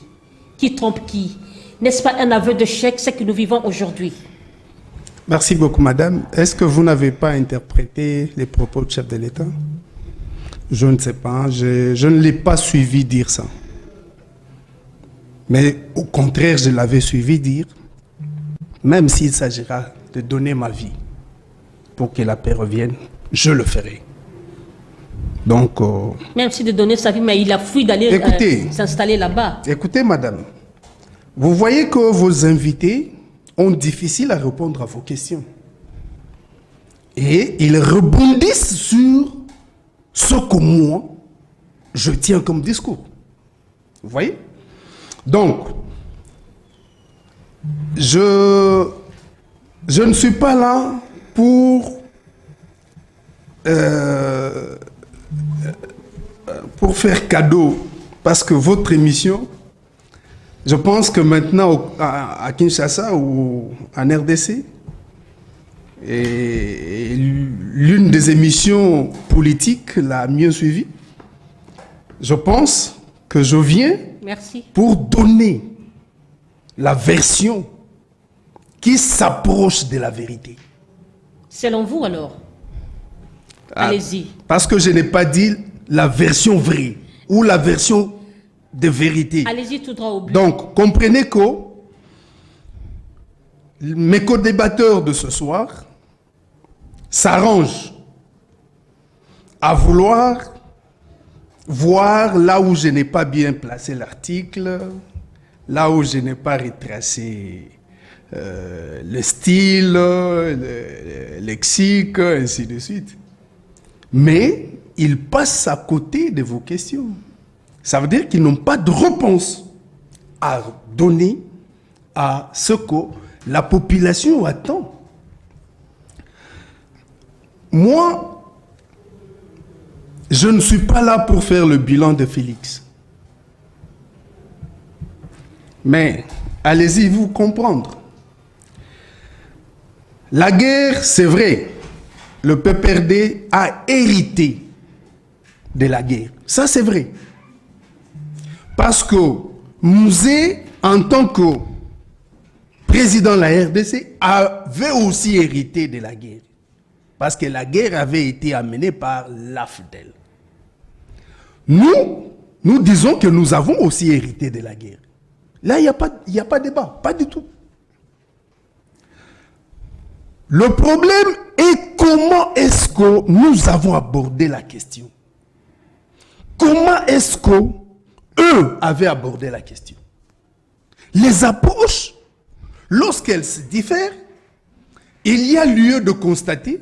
Qui trompe qui? N'est-ce pas un aveu d'échec, ce que nous vivons aujourd'hui? Merci beaucoup, madame. Est-ce que vous n'avez pas interprété les propos du chef de l'État? Je ne sais pas. Je ne l'ai pas suivi dire ça. Mais au contraire, je l'avais suivi dire, même s'il s'agira de donner ma vie pour que la paix revienne, je le ferai. Donc... même si de donner sa vie, mais il a fui d'aller s'installer là-bas. Écoutez, madame, vous voyez que vos invités ont difficile à répondre à vos questions. Et ils rebondissent sur ce que moi, je tiens comme discours. Vous voyez? Donc, je ne suis pas là pour faire cadeau, parce que votre émission, je pense que maintenant à Kinshasa ou en RDC, est l'une des émissions politiques la mieux suivie. Je pense que je viens pour donner la version qui s'approche de la vérité. Selon vous alors? Allez-y. Parce que je n'ai pas dit la version vraie ou la version de vérité. Allez-y tout droit au but. Donc, comprenez que mes co-débatteurs de ce soir s'arrangent à vouloir voir là où je n'ai pas bien placé l'article, là où je n'ai pas retracé le style, le lexique, ainsi de suite. Mais ils passent à côté de vos questions. Ça veut dire qu'ils n'ont pas de réponse à donner à ce que la population attend. Moi, je ne suis pas là pour faire le bilan de Félix. Mais allez-y vous comprendre. La guerre, c'est vrai, le PPRD a hérité de la guerre. Ça, c'est vrai. Parce que Mouzé, en tant que président de la RDC, avait aussi hérité de la guerre. Parce que la guerre avait été amenée par l'AFDEL. Nous disons que nous avons aussi hérité de la guerre. Là, il n'y a pas de débat, pas du tout. Le problème est comment est-ce que nous avons abordé la question. Comment est-ce qu'eux avaient abordé la question. Les approches, lorsqu'elles se diffèrent, il y a lieu de constater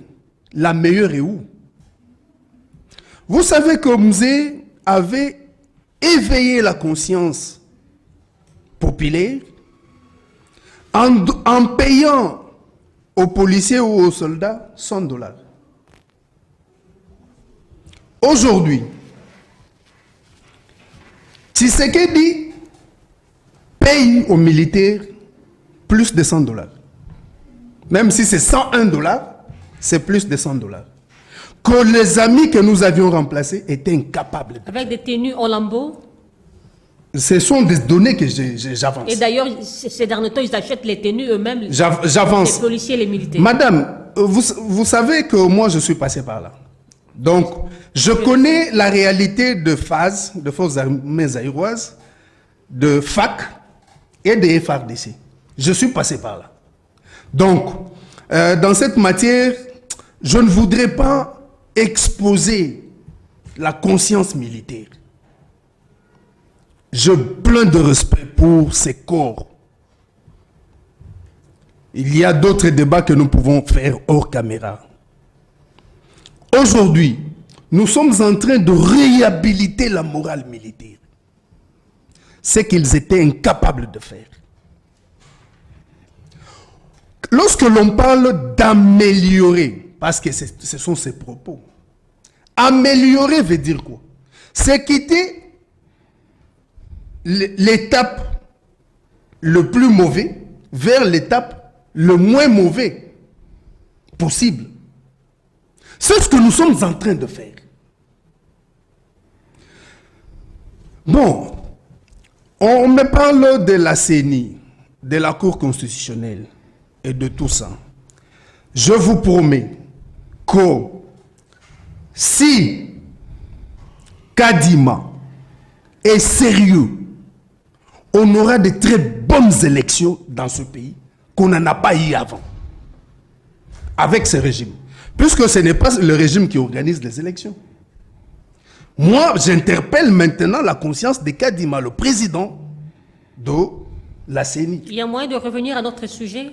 la meilleure est où. Vous savez que Mouzé avait éveillé la conscience populaire en payant aux policiers ou aux soldats $100. Aujourd'hui, Tshisekedi paye aux militaires plus de $100. Même si c'est $101, c'est plus de $100. Que les amis que nous avions remplacés étaient incapables. Avec des tenues en lambeaux? Ce sont des données que j'avance. Et d'ailleurs, ces derniers temps, ils achètent les tenues eux-mêmes. J'avance. Les policiers et les militaires. Madame, vous savez que moi, je suis passé par là. Donc, je connais la réalité de FAZ, de Forces armées aéroises, de FAC et de FARDC. Je suis passé par là. Donc, dans cette matière, je ne voudrais pas exposer la conscience militaire. J'ai plein de respect pour ces corps. Il y a d'autres débats que nous pouvons faire hors caméra. Aujourd'hui, nous sommes en train de réhabiliter la morale militaire. Ce qu'ils étaient incapables de faire. Lorsque l'on parle d'améliorer, parce que ce sont ces propos, améliorer veut dire quoi? C'est quitter l'étape le plus mauvais vers l'étape le moins mauvais possible. C'est ce que nous sommes en train de faire. Bon, on me parle de la CENI, de la Cour constitutionnelle et de tout ça. Je vous promets que si Kadima est sérieux, on aura de très bonnes élections dans ce pays qu'on n'en a pas eu avant. Avec ce régime. Puisque ce n'est pas le régime qui organise les élections. Moi, j'interpelle maintenant la conscience de Kadima, le président de la CENI. Il y a moyen de revenir à notre sujet?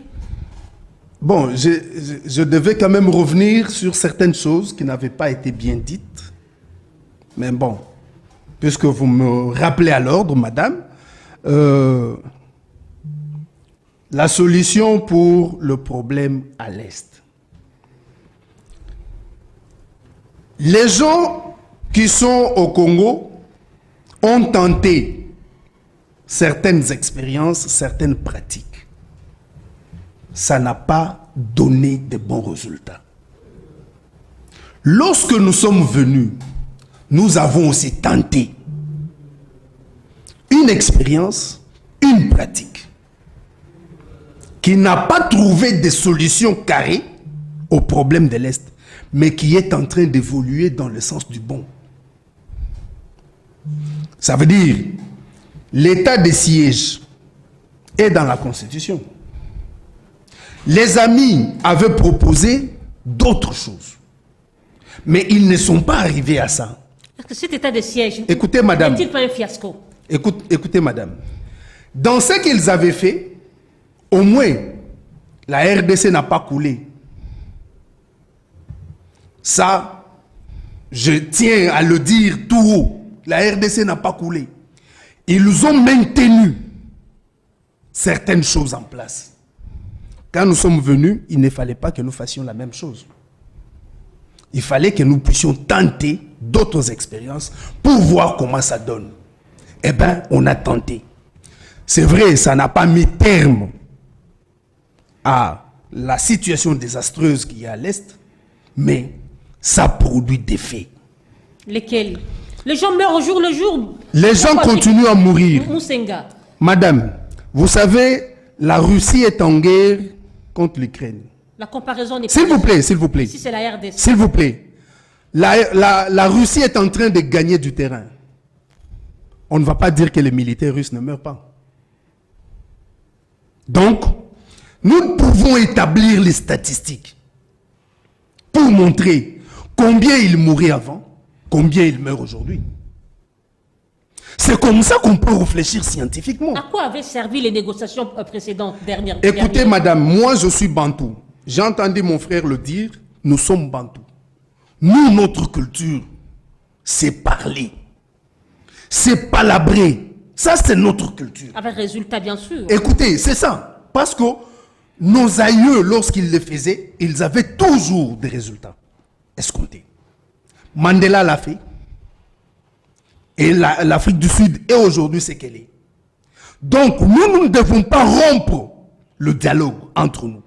Bon, je devais quand même revenir sur certaines choses qui n'avaient pas été bien dites. Mais bon, puisque vous me rappelez à l'ordre, madame, la solution pour le problème à l'Est. Les gens qui sont au Congo ont tenté certaines expériences, certaines pratiques. Ça n'a pas donné de bons résultats. Lorsque nous sommes venus, nous avons aussi tenté une expérience, une pratique qui n'a pas trouvé de solution carrée au problème de l'Est, mais qui est en train d'évoluer dans le sens du bon. Ça veut dire, l'état de siège est dans la Constitution. Les amis avaient proposé d'autres choses, mais ils ne sont pas arrivés à ça. Est-ce que cet état de siège, écoutez, madame, n'est-il pas un fiasco? Écoutez, madame, dans ce qu'ils avaient fait, au moins, la RDC n'a pas coulé. Ça, je tiens à le dire tout haut. La RDC n'a pas coulé. Ils ont maintenu certaines choses en place. Quand nous sommes venus, il ne fallait pas que nous fassions la même chose. Il fallait que nous puissions tenter d'autres expériences pour voir comment ça donne. Eh bien, on a tenté. C'est vrai, ça n'a pas mis terme à la situation désastreuse qu'il y a à l'Est, mais ça produit des faits. Lesquels? Les gens meurent au jour le jour. Les gens continuent à mourir. Moussenga. Madame, vous savez, la Russie est en guerre contre l'Ukraine. La comparaison n'est pas... S'il vous plaît, s'il vous plaît. Si c'est la RDC. S'il vous plaît. La Russie est en train de gagner du terrain. On ne va pas dire que les militaires russes ne meurent pas. Donc, nous pouvons établir les statistiques pour montrer combien ils mouraient avant, combien ils meurent aujourd'hui. C'est comme ça qu'on peut réfléchir scientifiquement. À quoi avaient servi les négociations précédentes, dernières? Écoutez, madame, moi je suis bantou. J'ai entendu mon frère le dire, nous sommes bantous. Nous, notre culture, c'est parler. C'est palabrer. Ça, c'est notre culture. Avec résultat, bien sûr. Écoutez, c'est ça. Parce que nos aïeux, lorsqu'ils le faisaient, ils avaient toujours des résultats escomptés. Mandela l'a fait. Et l'Afrique du Sud est aujourd'hui ce qu'elle est. Donc, nous ne devons pas rompre le dialogue entre nous.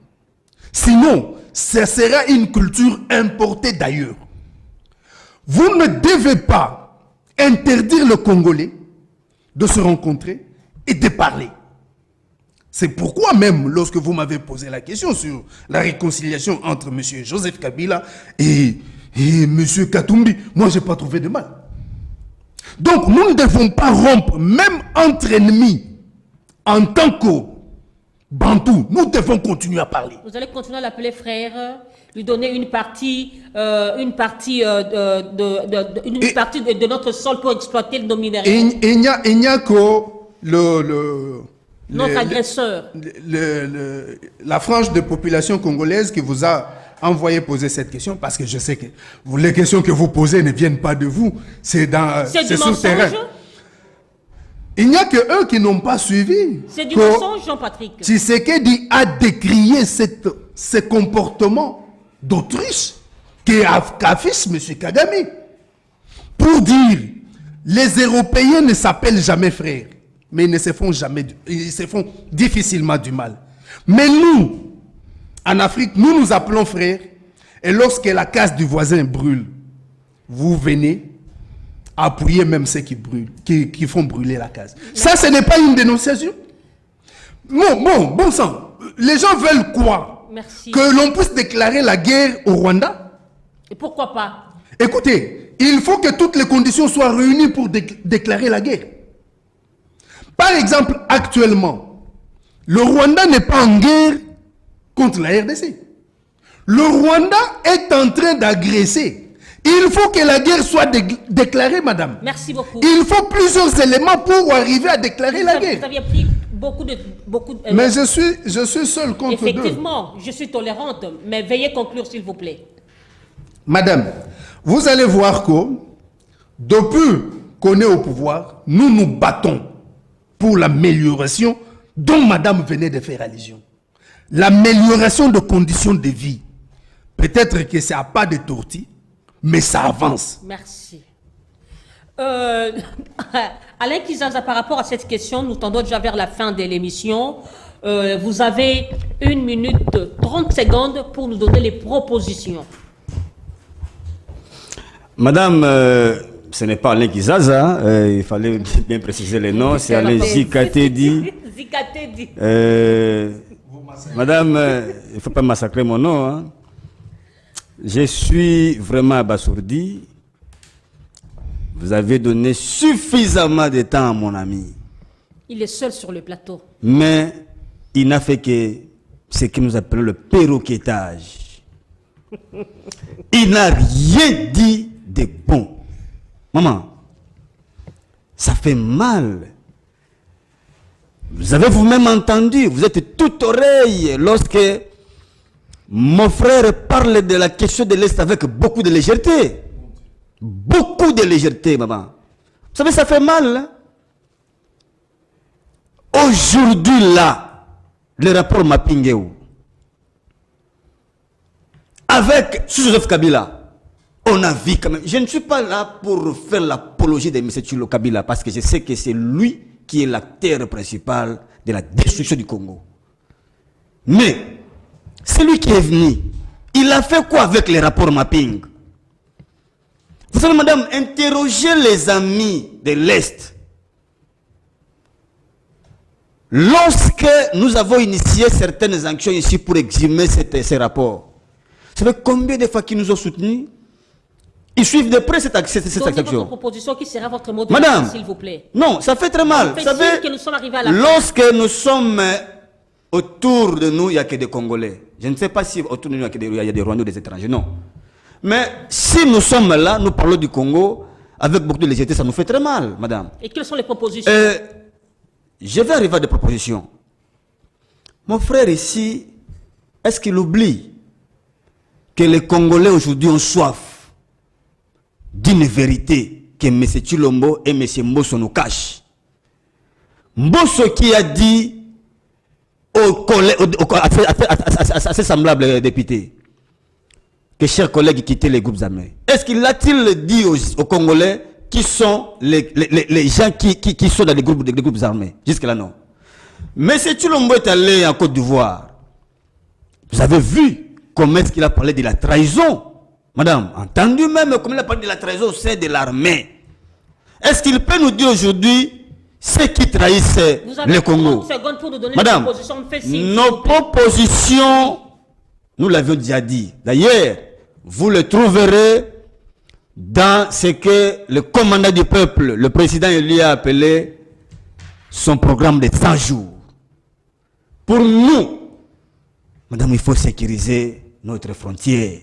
Sinon, ce sera une culture importée d'ailleurs. Vous ne devez pas interdire le Congolais de se rencontrer et de parler. C'est pourquoi même, lorsque vous m'avez posé la question sur la réconciliation entre M. Joseph Kabila et M. Katumbi, moi, je n'ai pas trouvé de mal. Donc, nous ne devons pas rompre, même entre ennemis, en tant que Bantou, nous devons continuer à parler. Vous allez continuer à l'appeler frère lui donner une partie de notre sol pour exploiter nos minéraux. Il n'y a que Notre agresseur. la frange de population congolaise qui vous a envoyé poser cette question, parce que je sais que les questions que vous posez ne viennent pas de vous, c'est du sur le terrain. mensonge. Il n'y a que eux qui n'ont pas suivi. C'est du mensonge, Jean-Patrick. Tshisekedi a décrié ce comportement d'autruche qu'affiche M. Kagame pour dire les Européens ne s'appellent jamais frères, mais ils se font difficilement du mal. Mais nous, en Afrique, nous appelons frères, et lorsque la case du voisin brûle, vous venez appuyer même ceux qui brûlent, qui font brûler la case. Ça, ce n'est pas une dénonciation. Bon sang. Les gens veulent quoi? Merci. Que l'on puisse déclarer la guerre au Rwanda? Et pourquoi pas? Écoutez, il faut que toutes les conditions soient réunies pour déclarer la guerre. Par exemple, actuellement, le Rwanda n'est pas en guerre contre la RDC. Le Rwanda est en train d'agresser. Il faut que la guerre soit déclarée, madame. Merci beaucoup. Il faut plusieurs éléments pour arriver à déclarer la guerre. Vous aviez pris beaucoup de Mais je suis seul contre deux. Effectivement, je suis tolérante, mais veuillez conclure, s'il vous plaît. Madame, vous allez voir que depuis qu'on est au pouvoir, nous nous battons pour l'amélioration dont madame venait de faire allusion. L'amélioration de conditions de vie. Peut-être que ça n'a pas de tortue, mais ça avance. Merci. Alain Kizaza, par rapport à cette question, nous tendons déjà vers la fin de l'émission. Vous avez 1 minute 30 secondes pour nous donner les propositions. Madame, ce n'est pas Alain Kizaza, il fallait bien préciser les noms, c'est Alain Zikatedi. Zikatedi. Madame, il ne faut pas massacrer mon nom. Hein. Je suis vraiment abasourdi. Vous avez donné suffisamment de temps à mon ami. Il est seul sur le plateau. Mais il n'a fait que ce que nous appelons le perroquettage. Il n'a rien dit de bon. Maman, ça fait mal. Vous avez vous-même entendu, vous êtes toute oreille lorsque mon frère parle de la question de l'Est avec beaucoup de légèreté. Beaucoup de légèreté, maman. Vous savez, ça fait mal. Hein? Aujourd'hui, là, le rapport Mapingue, avec Joseph Kabila, on a vu quand même. Je ne suis pas là pour faire l'apologie de M. Tshilo Kabila, parce que je sais que c'est lui qui est l'acteur principal de la destruction du Congo. Mais, celui qui est venu, il a fait quoi avec les rapports mapping? Vous savez, madame, interrogez les amis de l'Est. Lorsque nous avons initié certaines actions ici pour exhumer ces rapports, vous savez combien de fois qu'ils nous ont soutenus? Ils suivent de près cette action. Votre proposition qui sera votre mot de madame, s'il vous plaît. Non, ça fait très mal. Vous savez, que nous sommes arrivés à la lorsque nous sommes autour de nous, il n'y a que des Congolais. Je ne sais pas si autour de nous, il y a des Rwandais ou des étrangers. Non. Mais si nous sommes là, nous parlons du Congo, avec beaucoup de légèreté, ça nous fait très mal, madame. Et quelles sont les propositions? Je vais arriver à des propositions. Mon frère ici, est-ce qu'il oublie que les Congolais aujourd'hui ont soif d'une vérité que M. Tshilombo et M. Mbosso nous cachent? Mbosso qui a dit à ses semblables députés que chers collègues quittez les groupes armés. Est-ce qu'il a-t-il dit aux Congolais qui sont les gens qui sont dans les groupes armés? Jusque-là, non. Mais M. Tshilombo est allé en Côte d'Ivoire. Vous avez vu comment est-ce qu'il a parlé de la trahison? Madame, entendu même comment il a parlé de la trahison au sein de l'armée. Est-ce qu'il peut nous dire aujourd'hui ceux qui trahissent le Congo? Pour nous donner madame, nos propositions, nous l'avions déjà dit. D'ailleurs, vous le trouverez dans ce que le commandant du peuple, le président, lui a appelé son programme de 100 jours. Pour nous, madame, il faut sécuriser notre frontière,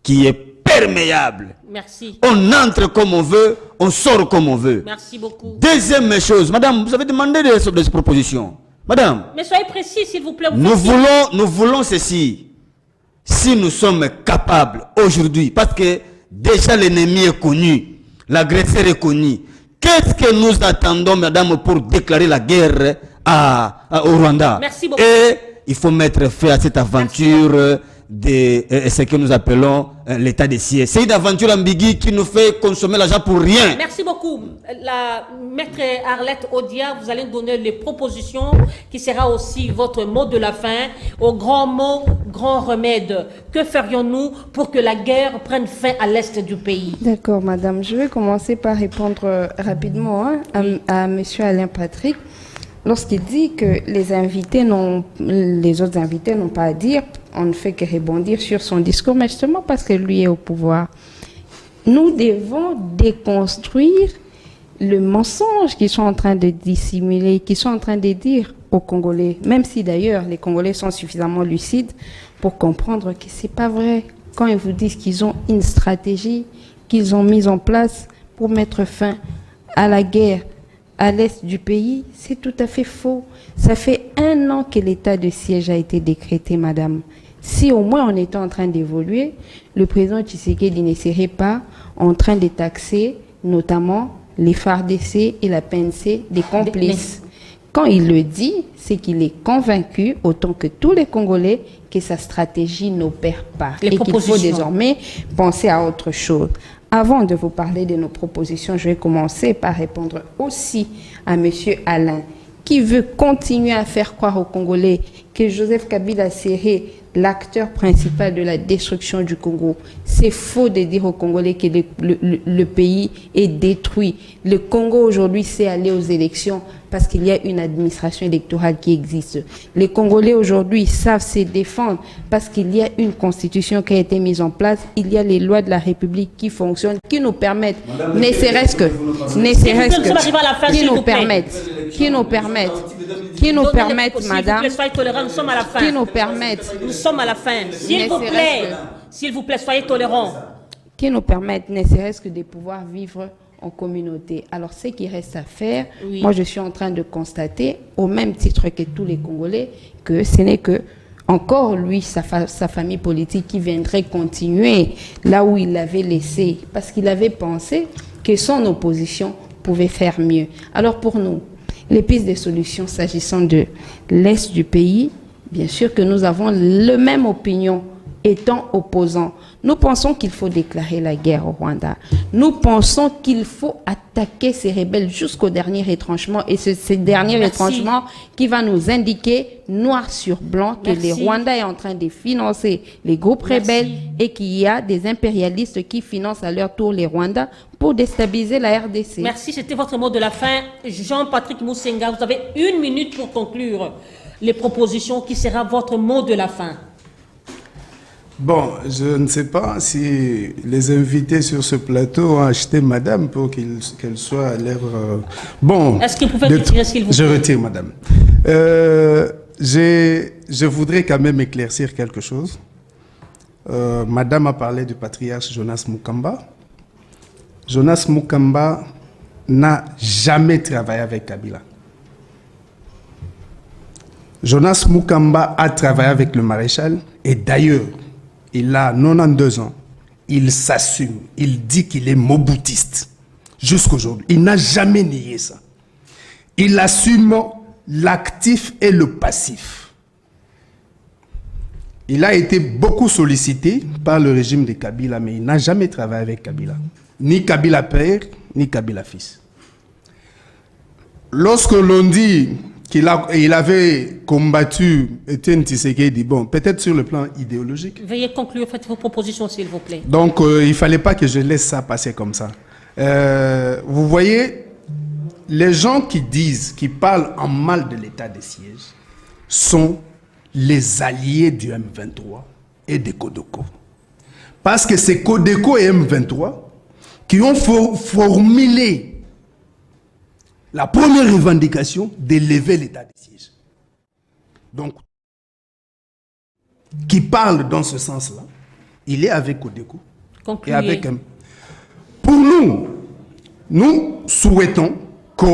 qui est perméable. Merci. On entre comme on veut, on sort comme on veut. Merci beaucoup. Deuxième chose, madame, vous avez demandé des propositions. Madame, Mais soyez précis, s'il vous plaît. nous voulons ceci. Si nous sommes capables aujourd'hui, parce que déjà l'ennemi est connu, l'agresseur est connu, qu'est-ce que nous attendons, madame, pour déclarer la guerre au Rwanda? Merci beaucoup. Et il faut mettre fin à cette aventure de ce que nous appelons l'état de siège. C'est une aventure ambiguë qui nous fait consommer l'argent pour rien. Merci beaucoup. La maître Arlette Odia, vous allez nous donner les propositions qui sera aussi votre mot de la fin. Au grand mot, grand remède. Que ferions-nous pour que la guerre prenne fin à l'est du pays? D'accord, madame. Je vais commencer par répondre rapidement à monsieur Alain Patrick. Lorsqu'il dit que les autres invités n'ont pas à dire, on ne fait que rebondir sur son discours, mais justement parce que lui est au pouvoir. Nous devons déconstruire le mensonge qu'ils sont en train de dissimuler, qu'ils sont en train de dire aux Congolais, même si d'ailleurs les Congolais sont suffisamment lucides pour comprendre que c'est pas vrai. Quand ils vous disent qu'ils ont une stratégie qu'ils ont mise en place pour mettre fin à la guerre à l'est du pays, c'est tout à fait faux. Ça fait 1 an que l'état de siège a été décrété, madame. Si au moins on était en train d'évoluer, le président Tshisekedi ne serait pas en train de taxer notamment les FARDC et la PNC des complices. Quand il le dit, c'est qu'il est convaincu, autant que tous les Congolais, que sa stratégie n'opère pas et qu'il faut désormais penser à autre chose. Avant de vous parler de nos propositions, je vais commencer par répondre aussi à M. Alain, qui veut continuer à faire croire aux Congolais que Joseph Kabila serait l'acteur principal de la destruction du Congo. C'est faux de dire aux Congolais que le pays est détruit. Le Congo aujourd'hui sait aller aux élections parce qu'il y a une administration électorale qui existe. Les Congolais aujourd'hui savent se défendre parce qu'il y a une constitution qui a été mise en place. Il y a les lois de la République qui fonctionnent, qui nous permettent, qui nous permettent, madame, nous sommes à la fin. Qui nous permettent, nous sommes à la fin. S'il vous plaît, soyez tolérants. Qui nous permettent, ne serait-ce que de pouvoir vivre en communauté. Alors, ce qui reste à faire, moi, je suis en train de constater, au même titre que tous les Congolais, que ce n'est que encore lui, sa famille politique qui viendrait continuer là où il l'avait laissé, parce qu'il avait pensé que son opposition pouvait faire mieux. Alors, pour nous, les pistes de solutions s'agissant de l'Est du pays, bien sûr que nous avons la même opinion étant opposants. Nous pensons qu'il faut déclarer la guerre au Rwanda. Nous pensons qu'il faut attaquer ces rebelles jusqu'au dernier retranchement. Et c'est ce dernier retranchement qui va nous indiquer noir sur blanc que le Rwanda est en train de financer les groupes rebelles et qu'il y a des impérialistes qui financent à leur tour les Rwandais pour déstabiliser la RDC. Merci, c'était votre mot de la fin. Jean-Patrick Moussenga, vous avez 1 minute pour conclure les propositions qui sera votre mot de la fin. Bon, je ne sais pas si les invités sur ce plateau ont acheté madame pour qu'elle soit à l'air... Bon... Est-ce que vous pouvez retirer, s'il vous plaît? Je retire, madame. Je voudrais quand même éclaircir quelque chose. Madame a parlé du patriarche Jonas Mukamba. Jonas Mukamba n'a jamais travaillé avec Kabila. Jonas Mukamba a travaillé avec le maréchal et d'ailleurs, il a 92 ans, il s'assume, il dit qu'il est moboutiste jusqu'aujourd'hui. Il n'a jamais nié ça. Il assume l'actif et le passif. Il a été beaucoup sollicité par le régime de Kabila, mais il n'a jamais travaillé avec Kabila. Ni Kabila père, ni Kabila fils. Lorsque l'on dit qu'il avait combattu Etienne Tshisekedi, bon, peut-être sur le plan idéologique. Veuillez conclure, faites vos propositions, s'il vous plaît. Donc, il ne fallait pas que je laisse ça passer comme ça. Vous voyez, les gens qui parlent en mal de l'état de siège sont les alliés du M23 et des Codeco. Parce que c'est Codeco et M23 qui ont formulé la première revendication d'élever l'état de siège. Donc, qui parle dans ce sens-là, il est avec Codeco. Et avec Pour nous, nous souhaitons que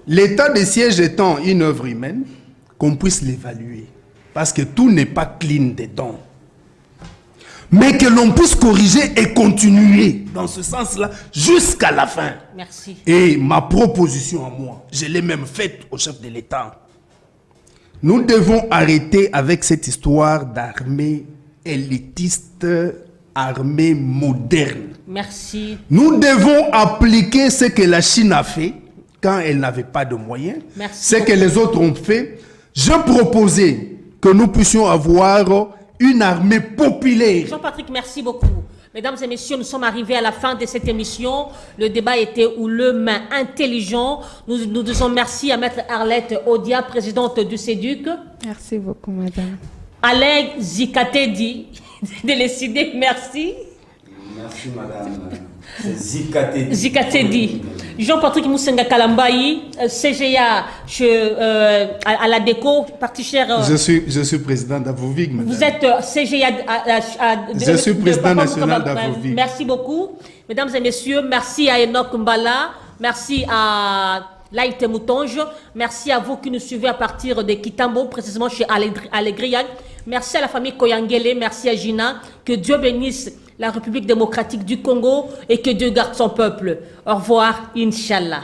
l'état de siège étant une œuvre humaine, qu'on puisse l'évaluer. Parce que tout n'est pas clean dedans. Mais que l'on puisse corriger et continuer dans ce sens-là jusqu'à la fin. Merci. Et ma proposition à moi, je l'ai même faite au chef de l'État. Nous devons arrêter avec cette histoire d'armée élitiste, armée moderne. Merci. Nous devons appliquer ce que la Chine a fait quand elle n'avait pas de moyens. Merci. Ce que les autres ont fait. Je proposais que nous puissions avoir une armée populaire. Jean-Patrick, merci beaucoup. Mesdames et messieurs, nous sommes arrivés à la fin de cette émission. Le débat était houleux, mais intelligent. Nous disons merci à Maître Arlette Odia, présidente du CEDUC. Merci beaucoup, madame. Alain Zikatedi, de décider, merci. Merci, madame. Zikatedi. Zikatedi. Jean-Patrick Moussenga Kalambayi, CGA à la déco, parti cher. Je suis président d'Avovig, madame. Vous êtes CGA je suis président national d'Avovig. Merci beaucoup. Mesdames et messieurs, merci à Enoch Mbala, merci à Laïté Moutonge, merci à vous qui nous suivez à partir de Kitambo, précisément chez Allegriac. Merci à la famille Koyangele, merci à Gina. Que Dieu bénisse la République démocratique du Congo et que Dieu garde son peuple. Au revoir, Inch'Allah.